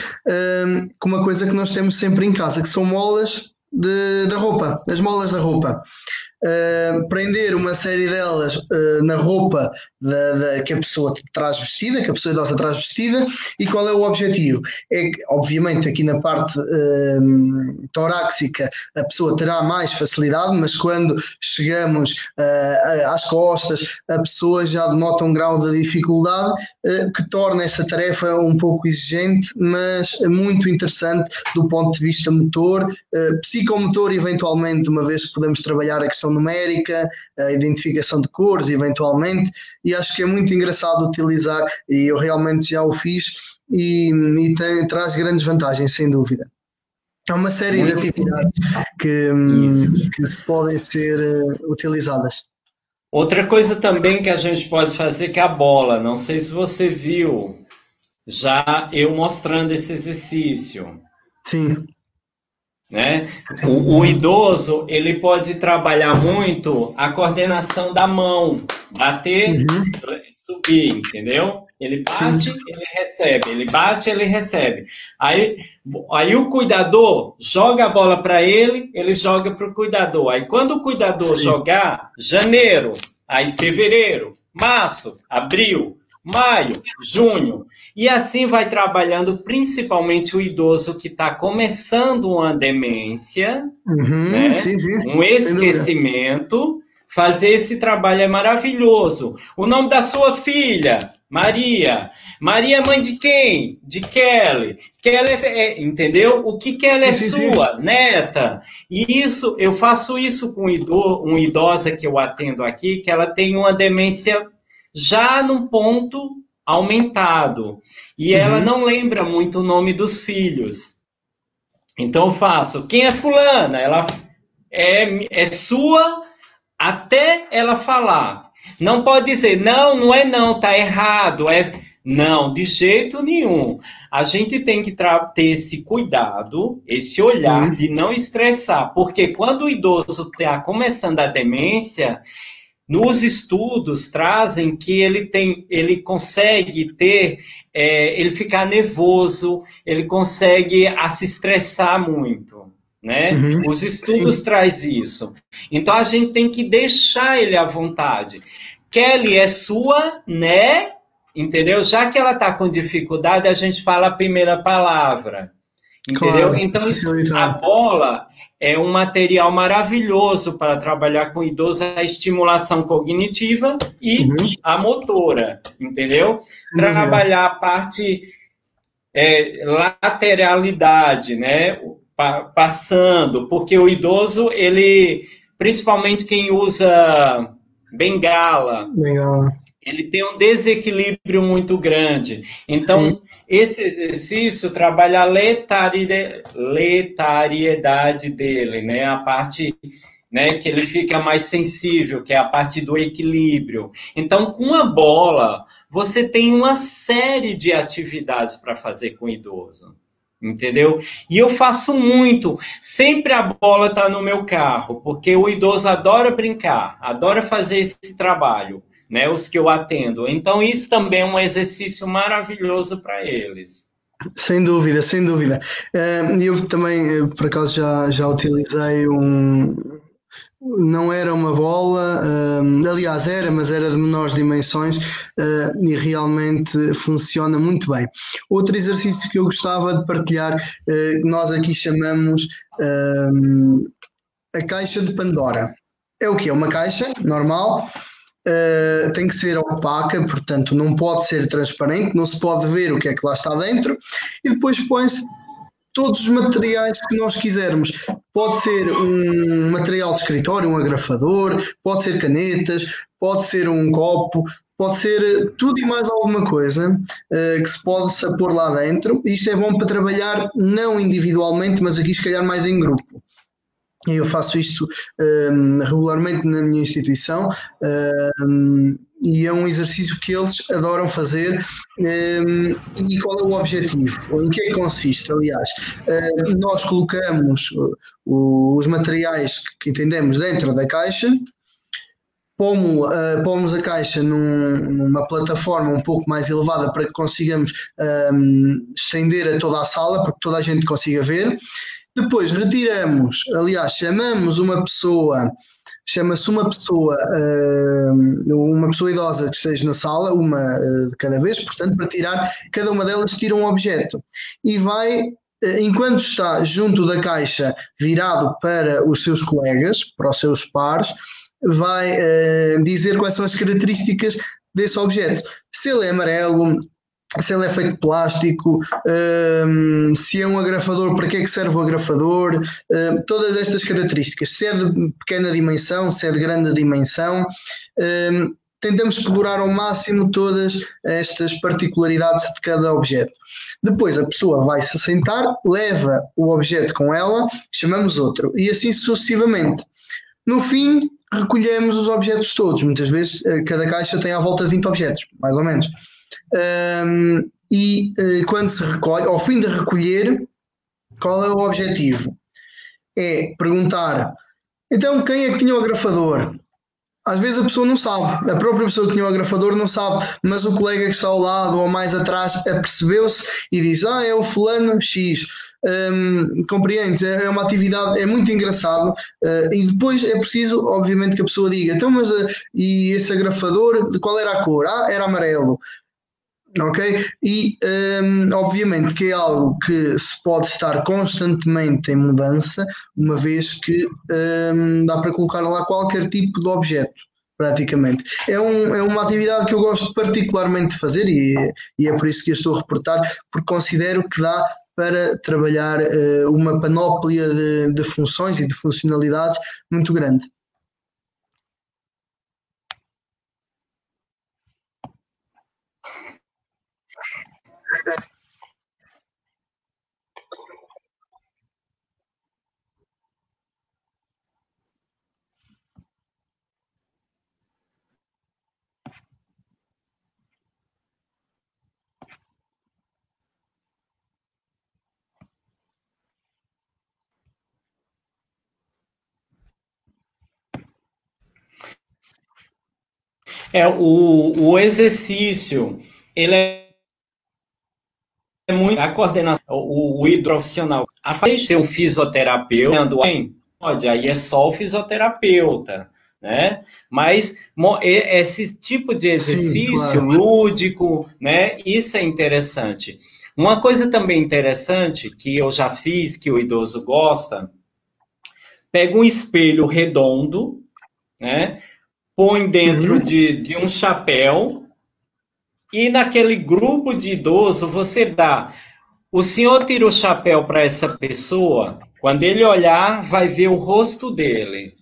com uma coisa que nós temos sempre em casa, que são molas da roupa, as molas da roupa. Prender uma série delas na roupa que a pessoa traz vestida, que a pessoa idosa traz vestida, e qual é o objetivo? É que, obviamente, aqui na parte torácica a pessoa terá mais facilidade, mas quando chegamos às costas, a pessoa já denota um grau de dificuldade que torna esta tarefa um pouco exigente, mas muito interessante do ponto de vista motor, psicomotor, eventualmente, uma vez que podemos trabalhar a questão numérica, a identificação de cores, eventualmente, e acho que é muito engraçado utilizar, e eu realmente já o fiz, e traz grandes vantagens, sem dúvida. Há uma série de atividades que podem ser utilizadas. Outra coisa também que a gente pode fazer que é a bola. Não sei se você viu já eu mostrando esse exercício. Sim. Né? O idoso, ele pode trabalhar muito a coordenação da mão, bater, subir, entendeu? Ele bate, ele recebe, ele bate, ele recebe. Aí o cuidador joga a bola para ele, ele joga para o cuidador. Aí quando o cuidador jogar, janeiro, aí fevereiro, março, abril, maio, junho, e assim vai trabalhando principalmente o idoso que está começando uma demência, né? Um esquecimento. Fazer esse trabalho é maravilhoso. O nome da sua filha, Maria. Maria é mãe de quem? De Kelly. Kelly entendeu? O que ela é sua? Neta. E isso, eu faço isso com uma idosa que eu atendo aqui, que ela tem uma demência já num ponto aumentado. E ela não lembra muito o nome dos filhos. Então eu faço, quem é fulana? Ela é sua até ela falar. Não pode dizer, não é não, tá errado. Não, de jeito nenhum. A gente tem que ter esse cuidado, esse olhar de não estressar. Porque quando o idoso está começando a demência, nos estudos trazem que ele consegue ter, ele ficar nervoso, ele consegue se estressar muito, né? Os estudos trazem isso. Então a gente tem que deixar ele à vontade. Kelly é sua, né? Entendeu? Já que ela está com dificuldade, a gente fala a primeira palavra. Entendeu? Claro, então, a bola é um material maravilhoso para trabalhar com idoso, a estimulação cognitiva e a motora, entendeu? Trabalhar a parte lateralidade, né? Passando, porque o idoso, ele, principalmente quem usa bengala, ele tem um desequilíbrio muito grande. Então, esse exercício trabalha a letariedade dele, né? A parte, né, que ele fica mais sensível, que é a parte do equilíbrio. Então, com a bola, você tem uma série de atividades para fazer com o idoso. Entendeu? E eu faço muito. Sempre a bola está no meu carro, porque o idoso adora brincar, adora fazer esse trabalho. Né, os que eu atendo. Então, isso também é um exercício maravilhoso para eles. Sem dúvida, sem dúvida. Eu também, por acaso, já utilizei não era uma bola, aliás era, mas era de menores dimensões e realmente funciona muito bem. Outro exercício que eu gostava de partilhar, nós aqui chamamos a caixa de Pandora. É o quê? É uma caixa normal. Tem que ser opaca, portanto não pode ser transparente, não se pode ver o que é que lá está dentro, e depois põe-se todos os materiais que nós quisermos. Pode ser um material de escritório, um agrafador, pode ser canetas, pode ser um copo, pode ser tudo e mais alguma coisa que se possa pôr lá dentro. Isto é bom para trabalhar não individualmente, mas aqui se calhar mais em grupo. Eu faço isto regularmente na minha instituição e é um exercício que eles adoram fazer. E qual é o objetivo? Ou em que é que consiste, aliás? Nós colocamos os materiais que entendemos dentro da caixa, pomos a caixa numa plataforma um pouco mais elevada para que consigamos estender a toda a sala, para que toda a gente consiga ver. Depois retiramos, aliás, chama-se uma pessoa idosa que esteja na sala, uma de cada vez, portanto, para tirar, cada uma delas tira um objeto e vai, enquanto está junto da caixa, virado para os seus colegas, para os seus pares, vai dizer quais são as características desse objeto. Se ele é amarelo, se ele é feito de plástico, se é um agrafador, para que é que serve o agrafador, todas estas características, se é de pequena dimensão, se é de grande dimensão, tentamos explorar ao máximo todas estas particularidades de cada objeto. Depois a pessoa vai se sentar, leva o objeto com ela, chamamos outro, e assim sucessivamente. No fim, recolhemos os objetos todos. Muitas vezes cada caixa tem à volta de 20 objetos, mais ou menos. Quando se recolhe, ao fim de recolher, qual é o objetivo? É perguntar, então quem é que tinha o agrafador? Às vezes a pessoa não sabe, a própria pessoa que tinha o agrafador não sabe, mas o colega que está ao lado ou mais atrás apercebeu-se e diz, é o fulano X. Compreendes? É uma atividade, é muito engraçado, e depois é preciso, obviamente, que a pessoa diga, então, mas e esse agrafador, de qual era a cor? Era amarelo. Ok? E obviamente que é algo que se pode estar constantemente em mudança, uma vez que dá para colocar lá qualquer tipo de objeto, praticamente. É uma atividade que eu gosto particularmente de fazer e é por isso que eu estou a reportar, porque considero que dá para trabalhar uma panóplia de funções e de funcionalidades muito grande. O exercício, ele é muito a coordenação, o hidroprofissional. A ser um fisioterapeuta, pode, aí é só o fisioterapeuta, né? Mas esse tipo de exercício, sim, claro, lúdico, né? Isso é interessante. Uma coisa também interessante, que eu já fiz, que o idoso gosta, pega um espelho redondo, né? Põe dentro de um chapéu, e naquele grupo de idoso você dá. O senhor tira o chapéu para essa pessoa, quando ele olhar, vai ver o rosto dele.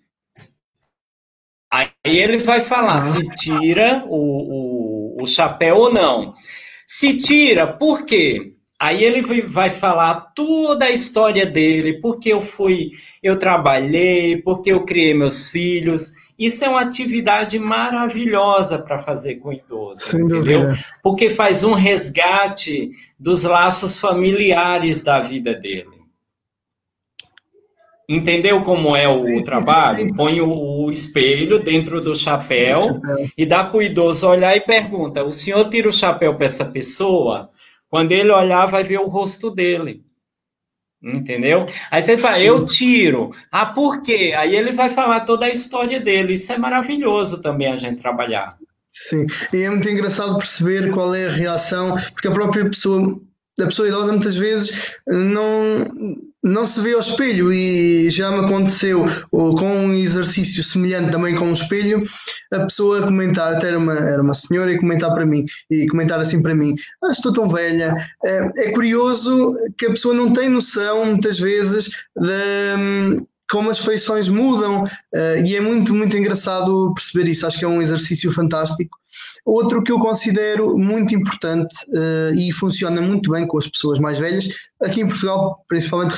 Aí ele vai falar se tira o chapéu ou não. Se tira, por quê? Aí ele vai falar toda a história dele, porque eu trabalhei, porque eu criei meus filhos. Isso é uma atividade maravilhosa para fazer com o idoso, sem entendeu? Dúvida. Porque faz um resgate dos laços familiares da vida dele. Entendeu como é o trabalho? Põe o espelho dentro do chapéu e dá para o idoso olhar e pergunta: o senhor tira o chapéu para essa pessoa? Quando ele olhar, vai ver o rosto dele. Entendeu? Aí você fala, eu tiro. Ah, por quê? Aí ele vai falar toda a história dele. Isso é maravilhoso também a gente trabalhar. Sim, e é muito engraçado perceber qual é a reação, porque a pessoa idosa muitas vezes não se vê ao espelho, e já me aconteceu com um exercício semelhante também com um espelho, a pessoa comentar, até era uma senhora, e comentar assim para mim: estou tão velha. É curioso que a pessoa não tem noção muitas vezes de como as feições mudam, e é muito, muito engraçado perceber isso. Acho que é um exercício fantástico. Outro que eu considero muito importante, e funciona muito bem com as pessoas mais velhas, aqui em Portugal principalmente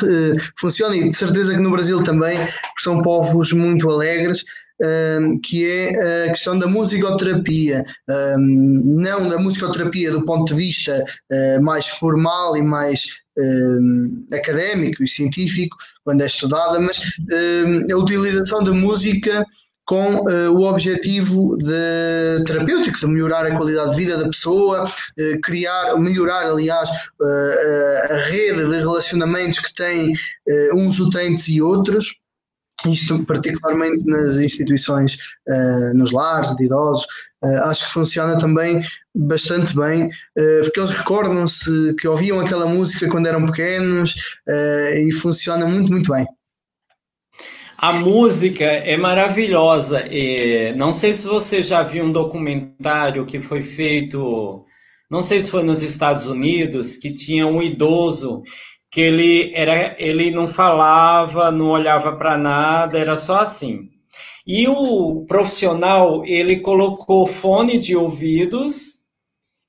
funciona, e de certeza que no Brasil também, porque são povos muito alegres, que é a questão da musicoterapia. Não da musicoterapia do ponto de vista mais formal e mais académico e científico, quando é estudada, mas a utilização da música com o objetivo terapêutico, de melhorar a qualidade de vida da pessoa, melhorar, aliás, a rede de relacionamentos que têm uns utentes e outros. Isto particularmente nas instituições, nos lares de idosos. Acho que funciona também bastante bem, porque eles recordam-se que ouviam aquela música quando eram pequenos, e funciona muito, muito bem. A música é maravilhosa. Não sei se você já viu um documentário que foi feito, não sei se foi nos Estados Unidos, que tinha um idoso que ele não falava, não olhava para nada, era só assim. E o profissional, ele colocou fone de ouvidos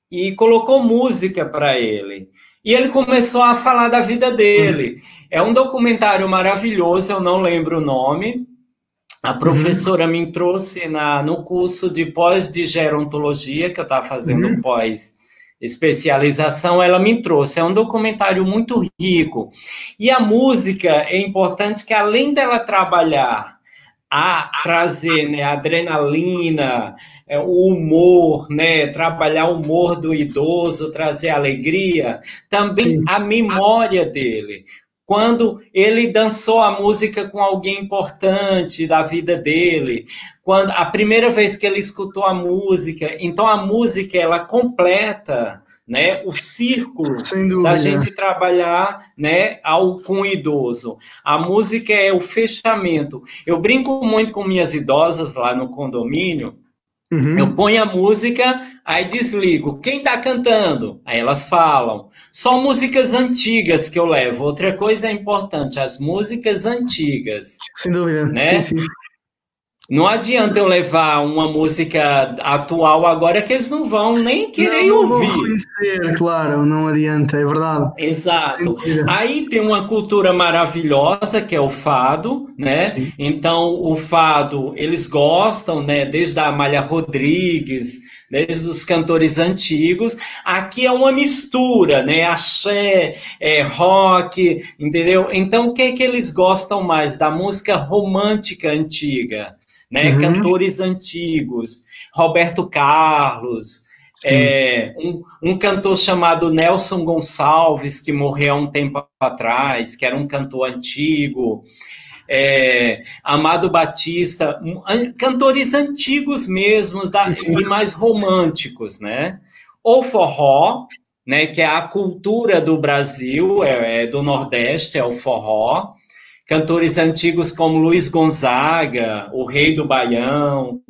e colocou música para ele. E ele começou a falar da vida dele. É um documentário maravilhoso, eu não lembro o nome. A professora me trouxe no curso de pós de gerontologia, que eu estava fazendo pós-especialização, ela me trouxe. É um documentário muito rico. E a música é importante que, além dela trabalhar, a trazer, né, a adrenalina, o humor, né, trabalhar o humor do idoso, trazer alegria, também a memória dele. Quando ele dançou a música com alguém importante da vida dele, quando a primeira vez que ele escutou a música, então a música ela completa, né, o círculo da gente trabalhar, né, com o idoso. A música é o fechamento. Eu brinco muito com minhas idosas lá no condomínio. Eu ponho a música, aí desligo. Quem está cantando? Aí elas falam. Só músicas antigas que eu levo. Outra coisa importante, as músicas antigas. Sem dúvida, né? Sim. Não adianta eu levar uma música atual agora que eles não vão nem querer ouvir. Não vão conhecer, claro, não adianta, é verdade. Exato. Aí tem uma cultura maravilhosa que é o fado, né? Sim. Então o fado eles gostam, né? Desde a Amália Rodrigues, desde os cantores antigos. Aqui é uma mistura, né? Axé, rock, entendeu? Então o que é que eles gostam mais? Da música romântica antiga. Né? Cantores antigos, Roberto Carlos, um cantor chamado Nelson Gonçalves, que morreu há um tempo atrás, que era um cantor antigo, Amado Batista, cantores antigos mesmo, e mais românticos, né? Ou forró, né, que é a cultura do Brasil, do Nordeste, é o forró. Cantores antigos como Luiz Gonzaga, o Rei do Baião,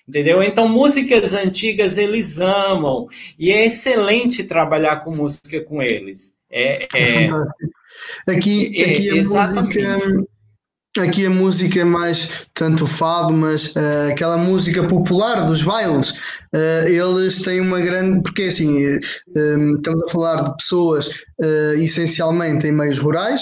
entendeu? Então, músicas antigas eles amam, e é excelente trabalhar com música com eles. Aqui a música é mais tanto fado, mas aquela música popular dos bailes, eles têm uma grande. Porque assim, estamos a falar de pessoas essencialmente em meios rurais,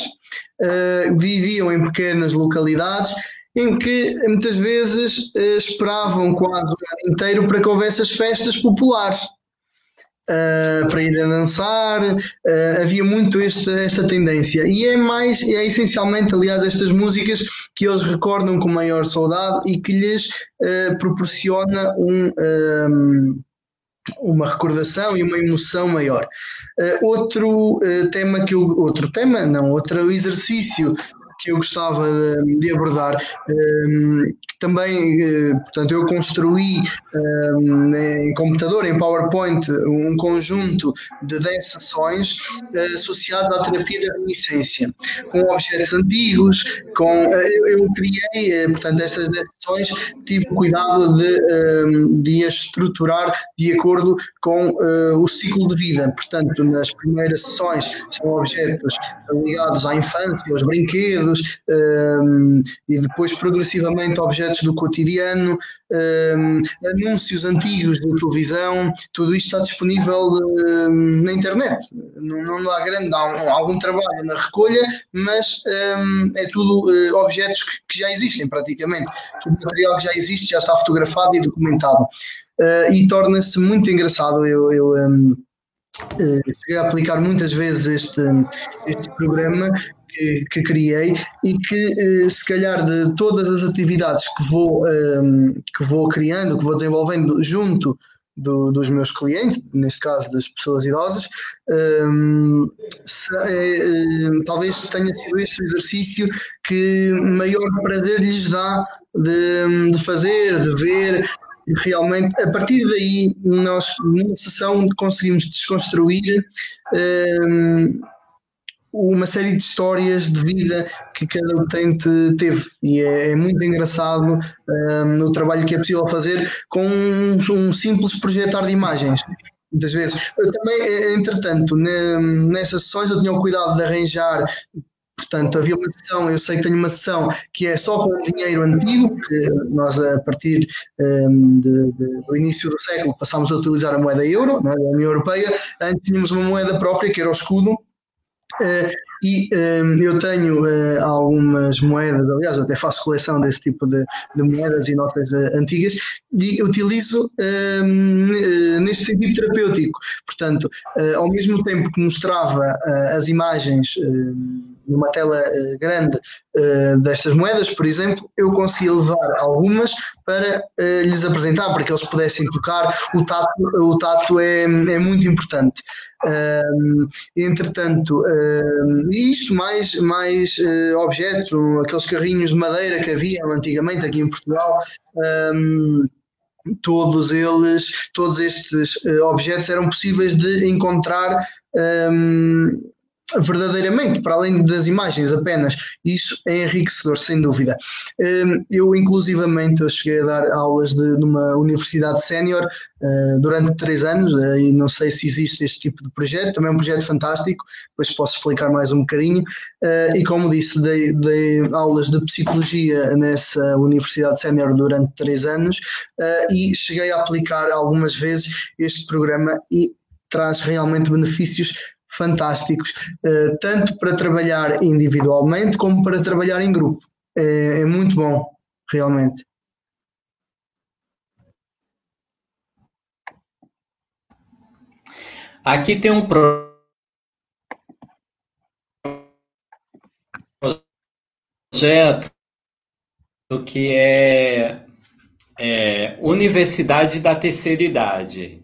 viviam em pequenas localidades em que muitas vezes esperavam quase o ano inteiro para que houvesse as festas populares. Para ir a dançar, havia muito esta tendência, e é essencialmente, aliás, estas músicas que eles recordam com maior saudade e que lhes proporciona uma recordação e uma emoção maior. Outro exercício que eu gostava de abordar, que também, portanto, eu construí em computador, em PowerPoint, um conjunto de 10 sessões associadas à terapia da reminiscência, com objetos antigos, eu criei, portanto, estas 10 sessões, tive o cuidado de as estruturar de acordo com o ciclo de vida. Portanto, nas primeiras sessões são objetos ligados à infância, aos brinquedos, e depois progressivamente objetos do cotidiano, anúncios antigos de televisão. Tudo isto está disponível na internet. Não há algum trabalho na recolha, mas é tudo objetos que já existem praticamente. Tudo material que já existe já está fotografado e documentado, e torna-se muito engraçado. Eu cheguei a aplicar muitas vezes este programa que criei, e que se calhar de todas as atividades que vou criando, que vou desenvolvendo junto dos meus clientes, neste caso das pessoas idosas, talvez tenha sido este o exercício que maior prazer lhes dá de fazer, de ver. E realmente, a partir daí, nós numa sessão conseguimos desconstruir uma série de histórias de vida que cada utente teve, e é muito engraçado o trabalho que é possível fazer com um simples projetar de imagens. Muitas vezes. Eu também, entretanto, nessas sessões eu tinha o cuidado de arranjar. Portanto, havia uma sessão, eu sei que tenho uma sessão que é só com dinheiro antigo, que nós, a partir do início do século, passámos a utilizar a moeda euro, né, da União Europeia. Antes tínhamos uma moeda própria, que era o escudo. Eu tenho algumas moedas, aliás, eu até faço coleção desse tipo de moedas e notas antigas, e utilizo neste sentido terapêutico. Portanto, ao mesmo tempo que mostrava as imagens numa tela grande destas moedas, por exemplo, eu conseguia levar algumas para lhes apresentar, para que eles pudessem tocar. O tato é muito importante. Entretanto, isto mais objetos, aqueles carrinhos de madeira que havia antigamente aqui em Portugal, todos estes objetos eram possíveis de encontrar verdadeiramente, para além das imagens apenas. Isso é enriquecedor, sem dúvida. Eu, inclusivamente, eu cheguei a dar aulas numa universidade sénior durante 3 anos, e não sei se existe este tipo de projeto, também é um projeto fantástico, depois posso explicar mais um bocadinho. E como disse, dei aulas de psicologia nessa universidade sénior durante 3 anos, e cheguei a aplicar algumas vezes este programa, e traz realmente benefícios fantásticos, tanto para trabalhar individualmente como para trabalhar em grupo. É muito bom, realmente. Aqui tem um projeto que é Universidade da Terceira Idade.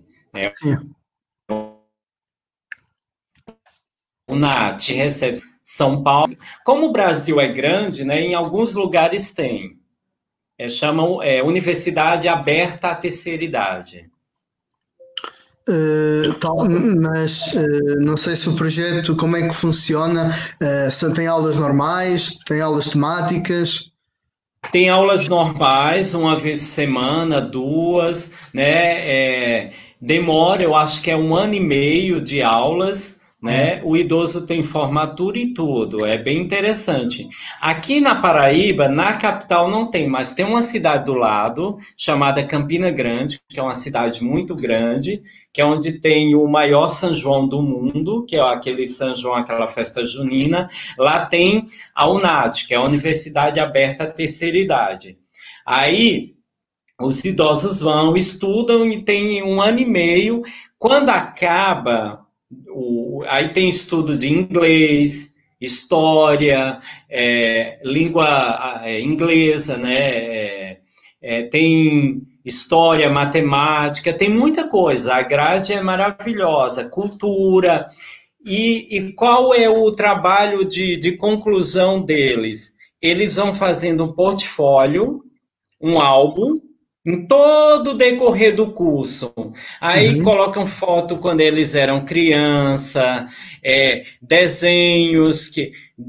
O NAT recebe São Paulo. Como o Brasil é grande, né, em alguns lugares tem. Chamam Universidade Aberta à Terceira Idade. Mas não sei se o projeto, como é que funciona, se tem aulas normais, tem aulas temáticas. Tem aulas normais, uma vez por semana, duas, né? Demora, eu acho que é 1 ano e meio de aulas, né? O idoso tem formatura e tudo, é bem interessante. Aqui na Paraíba, na capital não tem, mas tem uma cidade do lado, chamada Campina Grande, que é uma cidade muito grande, que é onde tem o maior São João do mundo, que é aquele São João, aquela festa junina. Lá tem a UNAD, que é a Universidade Aberta à Terceira Idade. Aí os idosos vão, estudam e tem 1 ano e meio. Quando acaba, aí tem estudo de inglês, história, língua inglesa, né? Tem história, matemática, tem muita coisa. A grade é maravilhosa, cultura. E qual é o trabalho de conclusão deles? Eles vão fazendo um portfólio, um álbum, em todo o decorrer do curso. Aí colocam foto quando eles eram criança, desenhos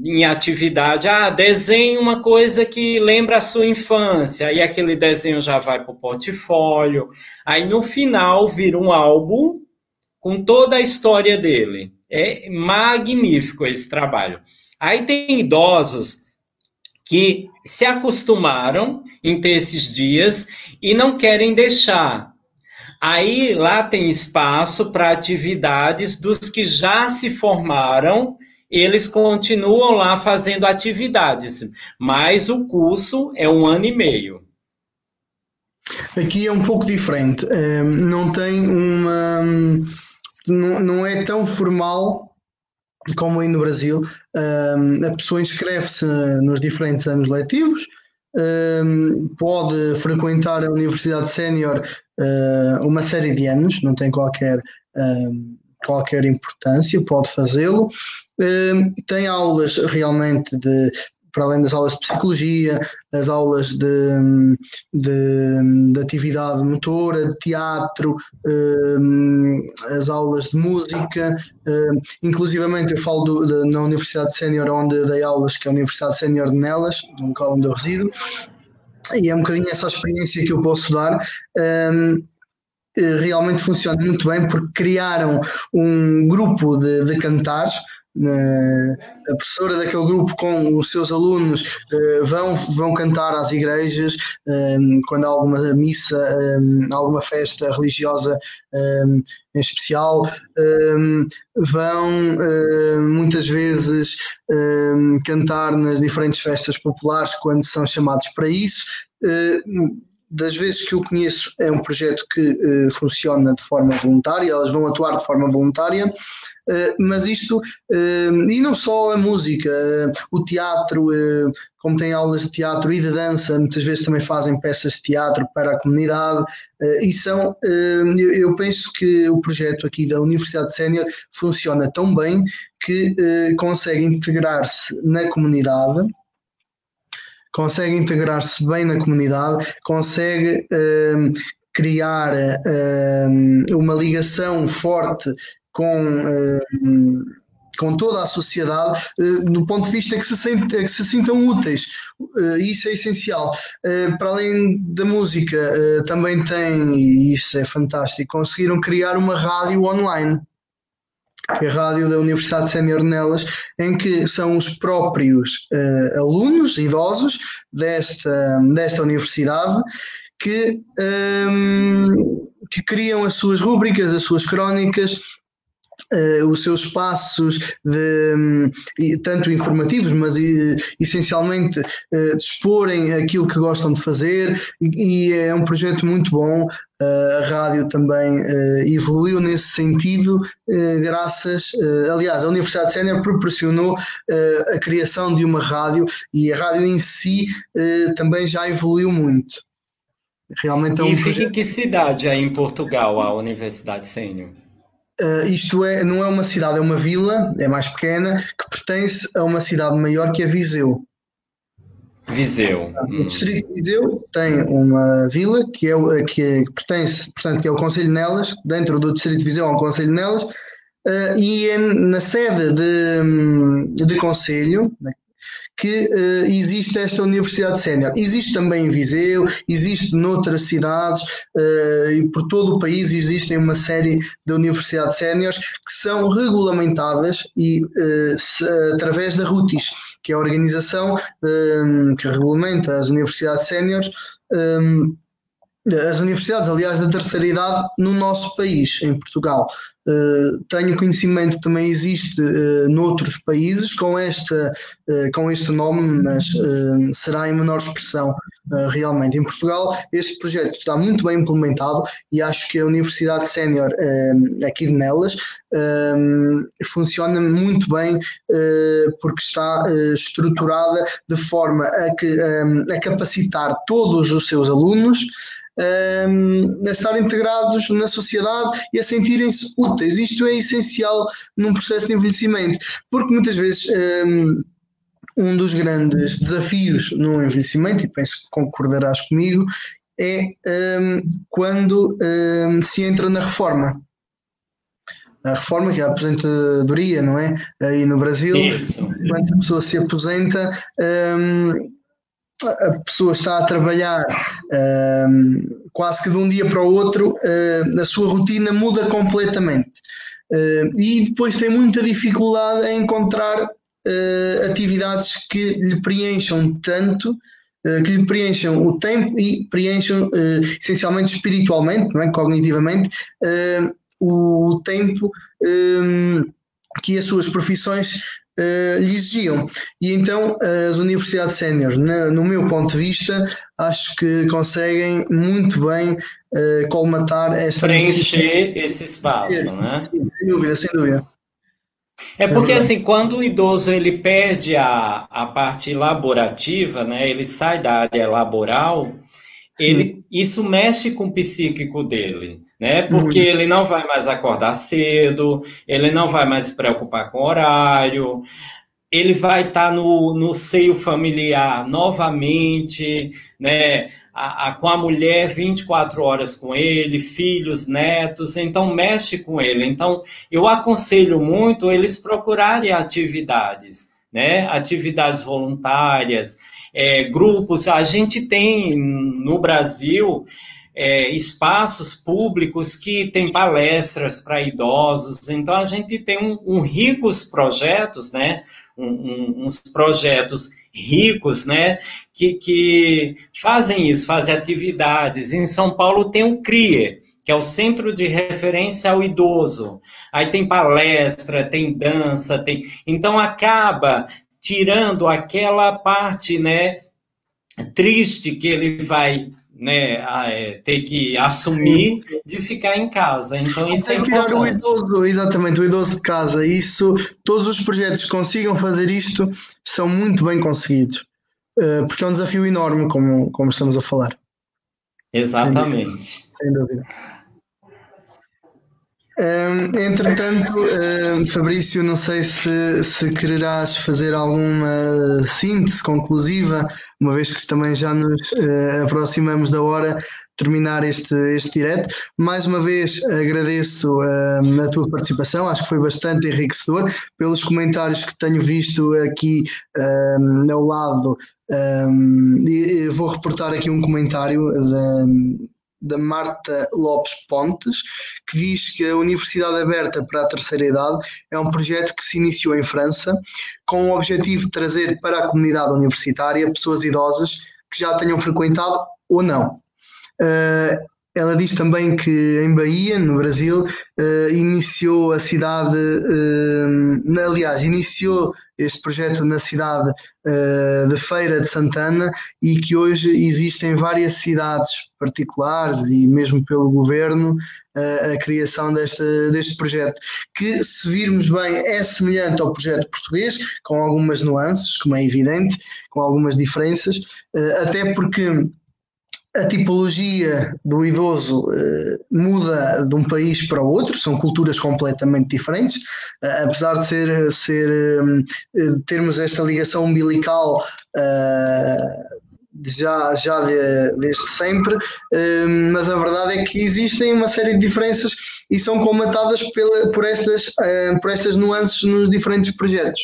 em atividade. Desenhe uma coisa que lembra a sua infância. Aí aquele desenho já vai para o portfólio. Aí no final vira um álbum com toda a história dele. É magnífico esse trabalho. Aí tem idosos que se acostumaram em ter esses dias e não querem deixar. Aí lá tem espaço para atividades dos que já se formaram, eles continuam lá fazendo atividades, mas o curso é 1 ano e meio. Aqui é um pouco diferente, não tem uma. Não é tão formal como aí no Brasil. A pessoa inscreve-se nos diferentes anos letivos, pode frequentar a Universidade Sénior uma série de anos, não tem qualquer importância, pode fazê-lo. Tem aulas realmente para além das aulas de psicologia, as aulas de atividade motora, de teatro, as aulas de música, inclusivamente eu falo na Universidade Sénior onde dei aulas, que é a Universidade Sénior de Nelas, no local onde eu resido, e é um bocadinho essa experiência que eu posso dar. Realmente funciona muito bem porque criaram um grupo de cantares. A professora daquele grupo com os seus alunos vão cantar às igrejas quando há alguma missa, alguma festa religiosa em especial, vão muitas vezes cantar nas diferentes festas populares quando são chamados para isso. Das vezes que eu conheço, é um projeto que funciona de forma voluntária, elas vão atuar de forma voluntária, mas isto, e não só a música, o teatro, como tem aulas de teatro e de dança, muitas vezes também fazem peças de teatro para a comunidade, e são, eu penso que o projeto aqui da Universidade Sénior funciona tão bem que consegue integrar-se na comunidade, consegue integrar-se bem na comunidade, consegue criar uma ligação forte com toda a sociedade, do ponto de vista que se sintam úteis. Isso é essencial. Para além da música, também tem, e isso é fantástico, conseguiram criar uma rádio online, que é a rádio da Universidade Sénior de Nelas, em que são os próprios alunos idosos desta universidade que criam as suas rúbricas, as suas crónicas, os seus espaços tanto informativos, mas essencialmente de exporem aquilo que gostam de fazer, e é um projeto muito bom. A rádio também evoluiu nesse sentido, aliás, a Universidade Sénior proporcionou a criação de uma rádio, e a rádio em si também já evoluiu muito. Realmente é um projeto... fica em que cidade aí em Portugal, a Universidade Sénior? Isto não é uma cidade, é uma vila, é mais pequena, que pertence a uma cidade maior que é Viseu. Viseu. O distrito de Viseu tem uma vila que pertence, portanto, que é o Concelho de Nelas. Dentro do distrito de Viseu há um Concelho de Nelas, e é na sede de concelho que existe esta Universidade Sénior. Existe também em Viseu, existe noutras cidades, e por todo o país existem uma série de universidades séniores que são regulamentadas através da RUTIS, que é a organização que regulamenta as universidades séniores, as universidades, aliás, da terceira idade no nosso país, em Portugal. Tenho conhecimento que também existe noutros países com este nome, mas será em menor expressão realmente. Em Portugal, este projeto está muito bem implementado e acho que a Universidade Sénior aqui de Nelas funciona muito bem porque está estruturada de forma a capacitar todos os seus alunos a estar integrados na sociedade e a sentirem-se úteis. Isto é essencial num processo de envelhecimento, porque muitas vezes um dos grandes desafios no envelhecimento, e penso que concordarás comigo, é quando se entra na reforma. A reforma, que é a aposentadoria, não é? Aí no Brasil, quando a pessoa se aposenta, a pessoa está a trabalhar quase que de um dia para o outro, a sua rotina muda completamente. E depois tem muita dificuldade em encontrar atividades que lhe preencham tanto, que lhe preencham o tempo e preencham essencialmente espiritualmente, não é? Cognitivamente, o tempo que as suas profissões lhe exigiam. E então as universidades séniores, no meu ponto de vista, acho que conseguem muito bem colmatar esta preencher esse espaço, né? Sim, sem dúvida, sem dúvida. É porque assim, quando o idoso ele perde a parte laborativa, né? Ele sai da área laboral, isso mexe com o psíquico dele, né? Porque ele não vai mais acordar cedo, ele não vai mais se preocupar com o horário, ele vai estar no seio familiar novamente, né? Com a mulher 24 horas com ele, filhos, netos, então mexe com ele. Então, eu aconselho muito eles procurarem atividades, né? Atividades voluntárias, grupos. A gente tem no Brasil espaços públicos que tem palestras para idosos, então a gente tem ricos projetos, né? Uns projetos ricos, né? Que fazem isso, fazem atividades. Em São Paulo tem o CRIE, que é o Centro de Referência ao Idoso. Aí tem palestra, tem dança, então acaba tirando aquela parte, né, triste que ele vai, né, ter que assumir de ficar em casa. Então isso é importante. O idoso, exatamente, o idoso de casa. Isso, todos os projetos que consigam fazer isto são muito bem conseguidos, porque é um desafio enorme, como estamos a falar. Exatamente. Sem dúvida. Entretanto, Fabrício, não sei se quererás fazer alguma síntese conclusiva, uma vez que também já nos aproximamos da hora de terminar este direto. Mais uma vez agradeço a tua participação, acho que foi bastante enriquecedor, pelos comentários que tenho visto aqui ao lado. Vou reportar aqui um comentário da Marta Lopes Pontes, que diz que a Universidade Aberta para a Terceira Idade é um projeto que se iniciou em França com o objetivo de trazer para a comunidade universitária pessoas idosas que já tenham frequentado ou não. Ela diz também que em Bahia, no Brasil, iniciou iniciou este projeto na cidade de Feira de Santana e que hoje existem várias cidades particulares e mesmo pelo governo a criação deste projeto, que, se virmos bem, é semelhante ao projeto português, com algumas nuances, como é evidente, com algumas diferenças, até porque a tipologia do idoso muda de um país para o outro, são culturas completamente diferentes, apesar de termos esta ligação umbilical desde sempre, mas a verdade é que existem uma série de diferenças e são comatadas por estas nuances nos diferentes projetos.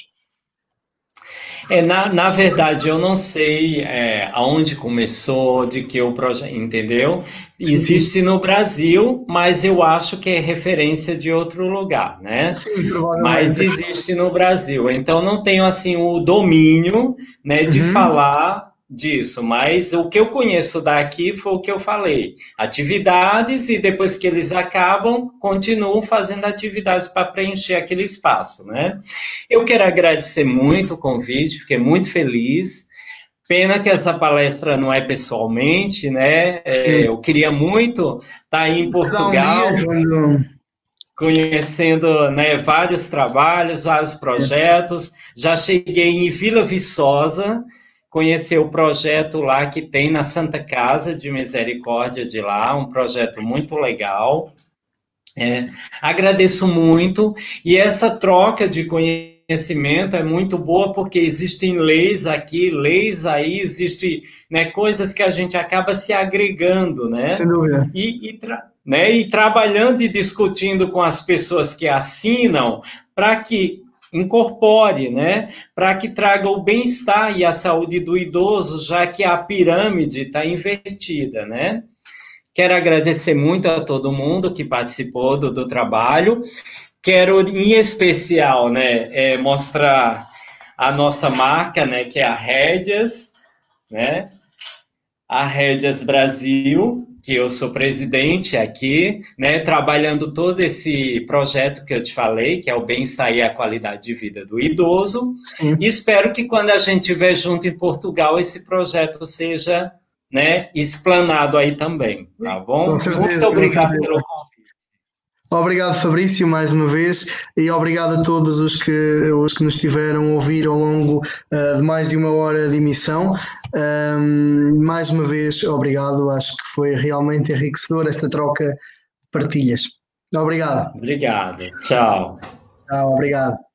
Na verdade, eu não sei aonde começou, de que o projeto, entendeu? Existe no Brasil, mas eu acho que é referência de outro lugar, né? Sim, provavelmente. Mas existe no Brasil. Então, não tenho, assim, o domínio, né, de falar disso, mas o que eu conheço daqui foi o que eu falei, atividades, e depois que eles acabam, continuam fazendo atividades para preencher aquele espaço, né? Eu quero agradecer muito o convite, fiquei muito feliz, pena que essa palestra não é pessoalmente, né? Eu queria muito estar aí em Portugal, conhecendo, né, vários trabalhos, vários projetos, já cheguei em Vila Viçosa, conhecer o projeto lá que tem na Santa Casa de Misericórdia de lá, um projeto muito legal. Agradeço muito, e essa troca de conhecimento é muito boa, porque existem leis aqui, leis aí, existem, né, coisas que a gente acaba se agregando, né? Sem dúvida. E trabalhando e discutindo com as pessoas que assinam, para que incorpore, né, para que traga o bem-estar e a saúde do idoso, já que a pirâmide está invertida, né? Quero agradecer muito a todo mundo que participou do trabalho. Quero, em especial, né, mostrar a nossa marca, né, que é a Rédeas, né? A Rédeas Brasil, que eu sou presidente aqui, né, trabalhando todo esse projeto que eu te falei, que é o bem-estar e a qualidade de vida do idoso. Sim. E espero que quando a gente estiver junto em Portugal, esse projeto seja, né, explanado aí também, tá bom? Com certeza, muito obrigado pelo convite. Obrigado, Fabrício, mais uma vez, e obrigado a todos os que nos tiveram a ouvir ao longo de mais de uma hora de emissão. Mais uma vez, obrigado, acho que foi realmente enriquecedor esta troca de partilhas. Obrigado. Obrigado, tchau. Tchau, obrigado.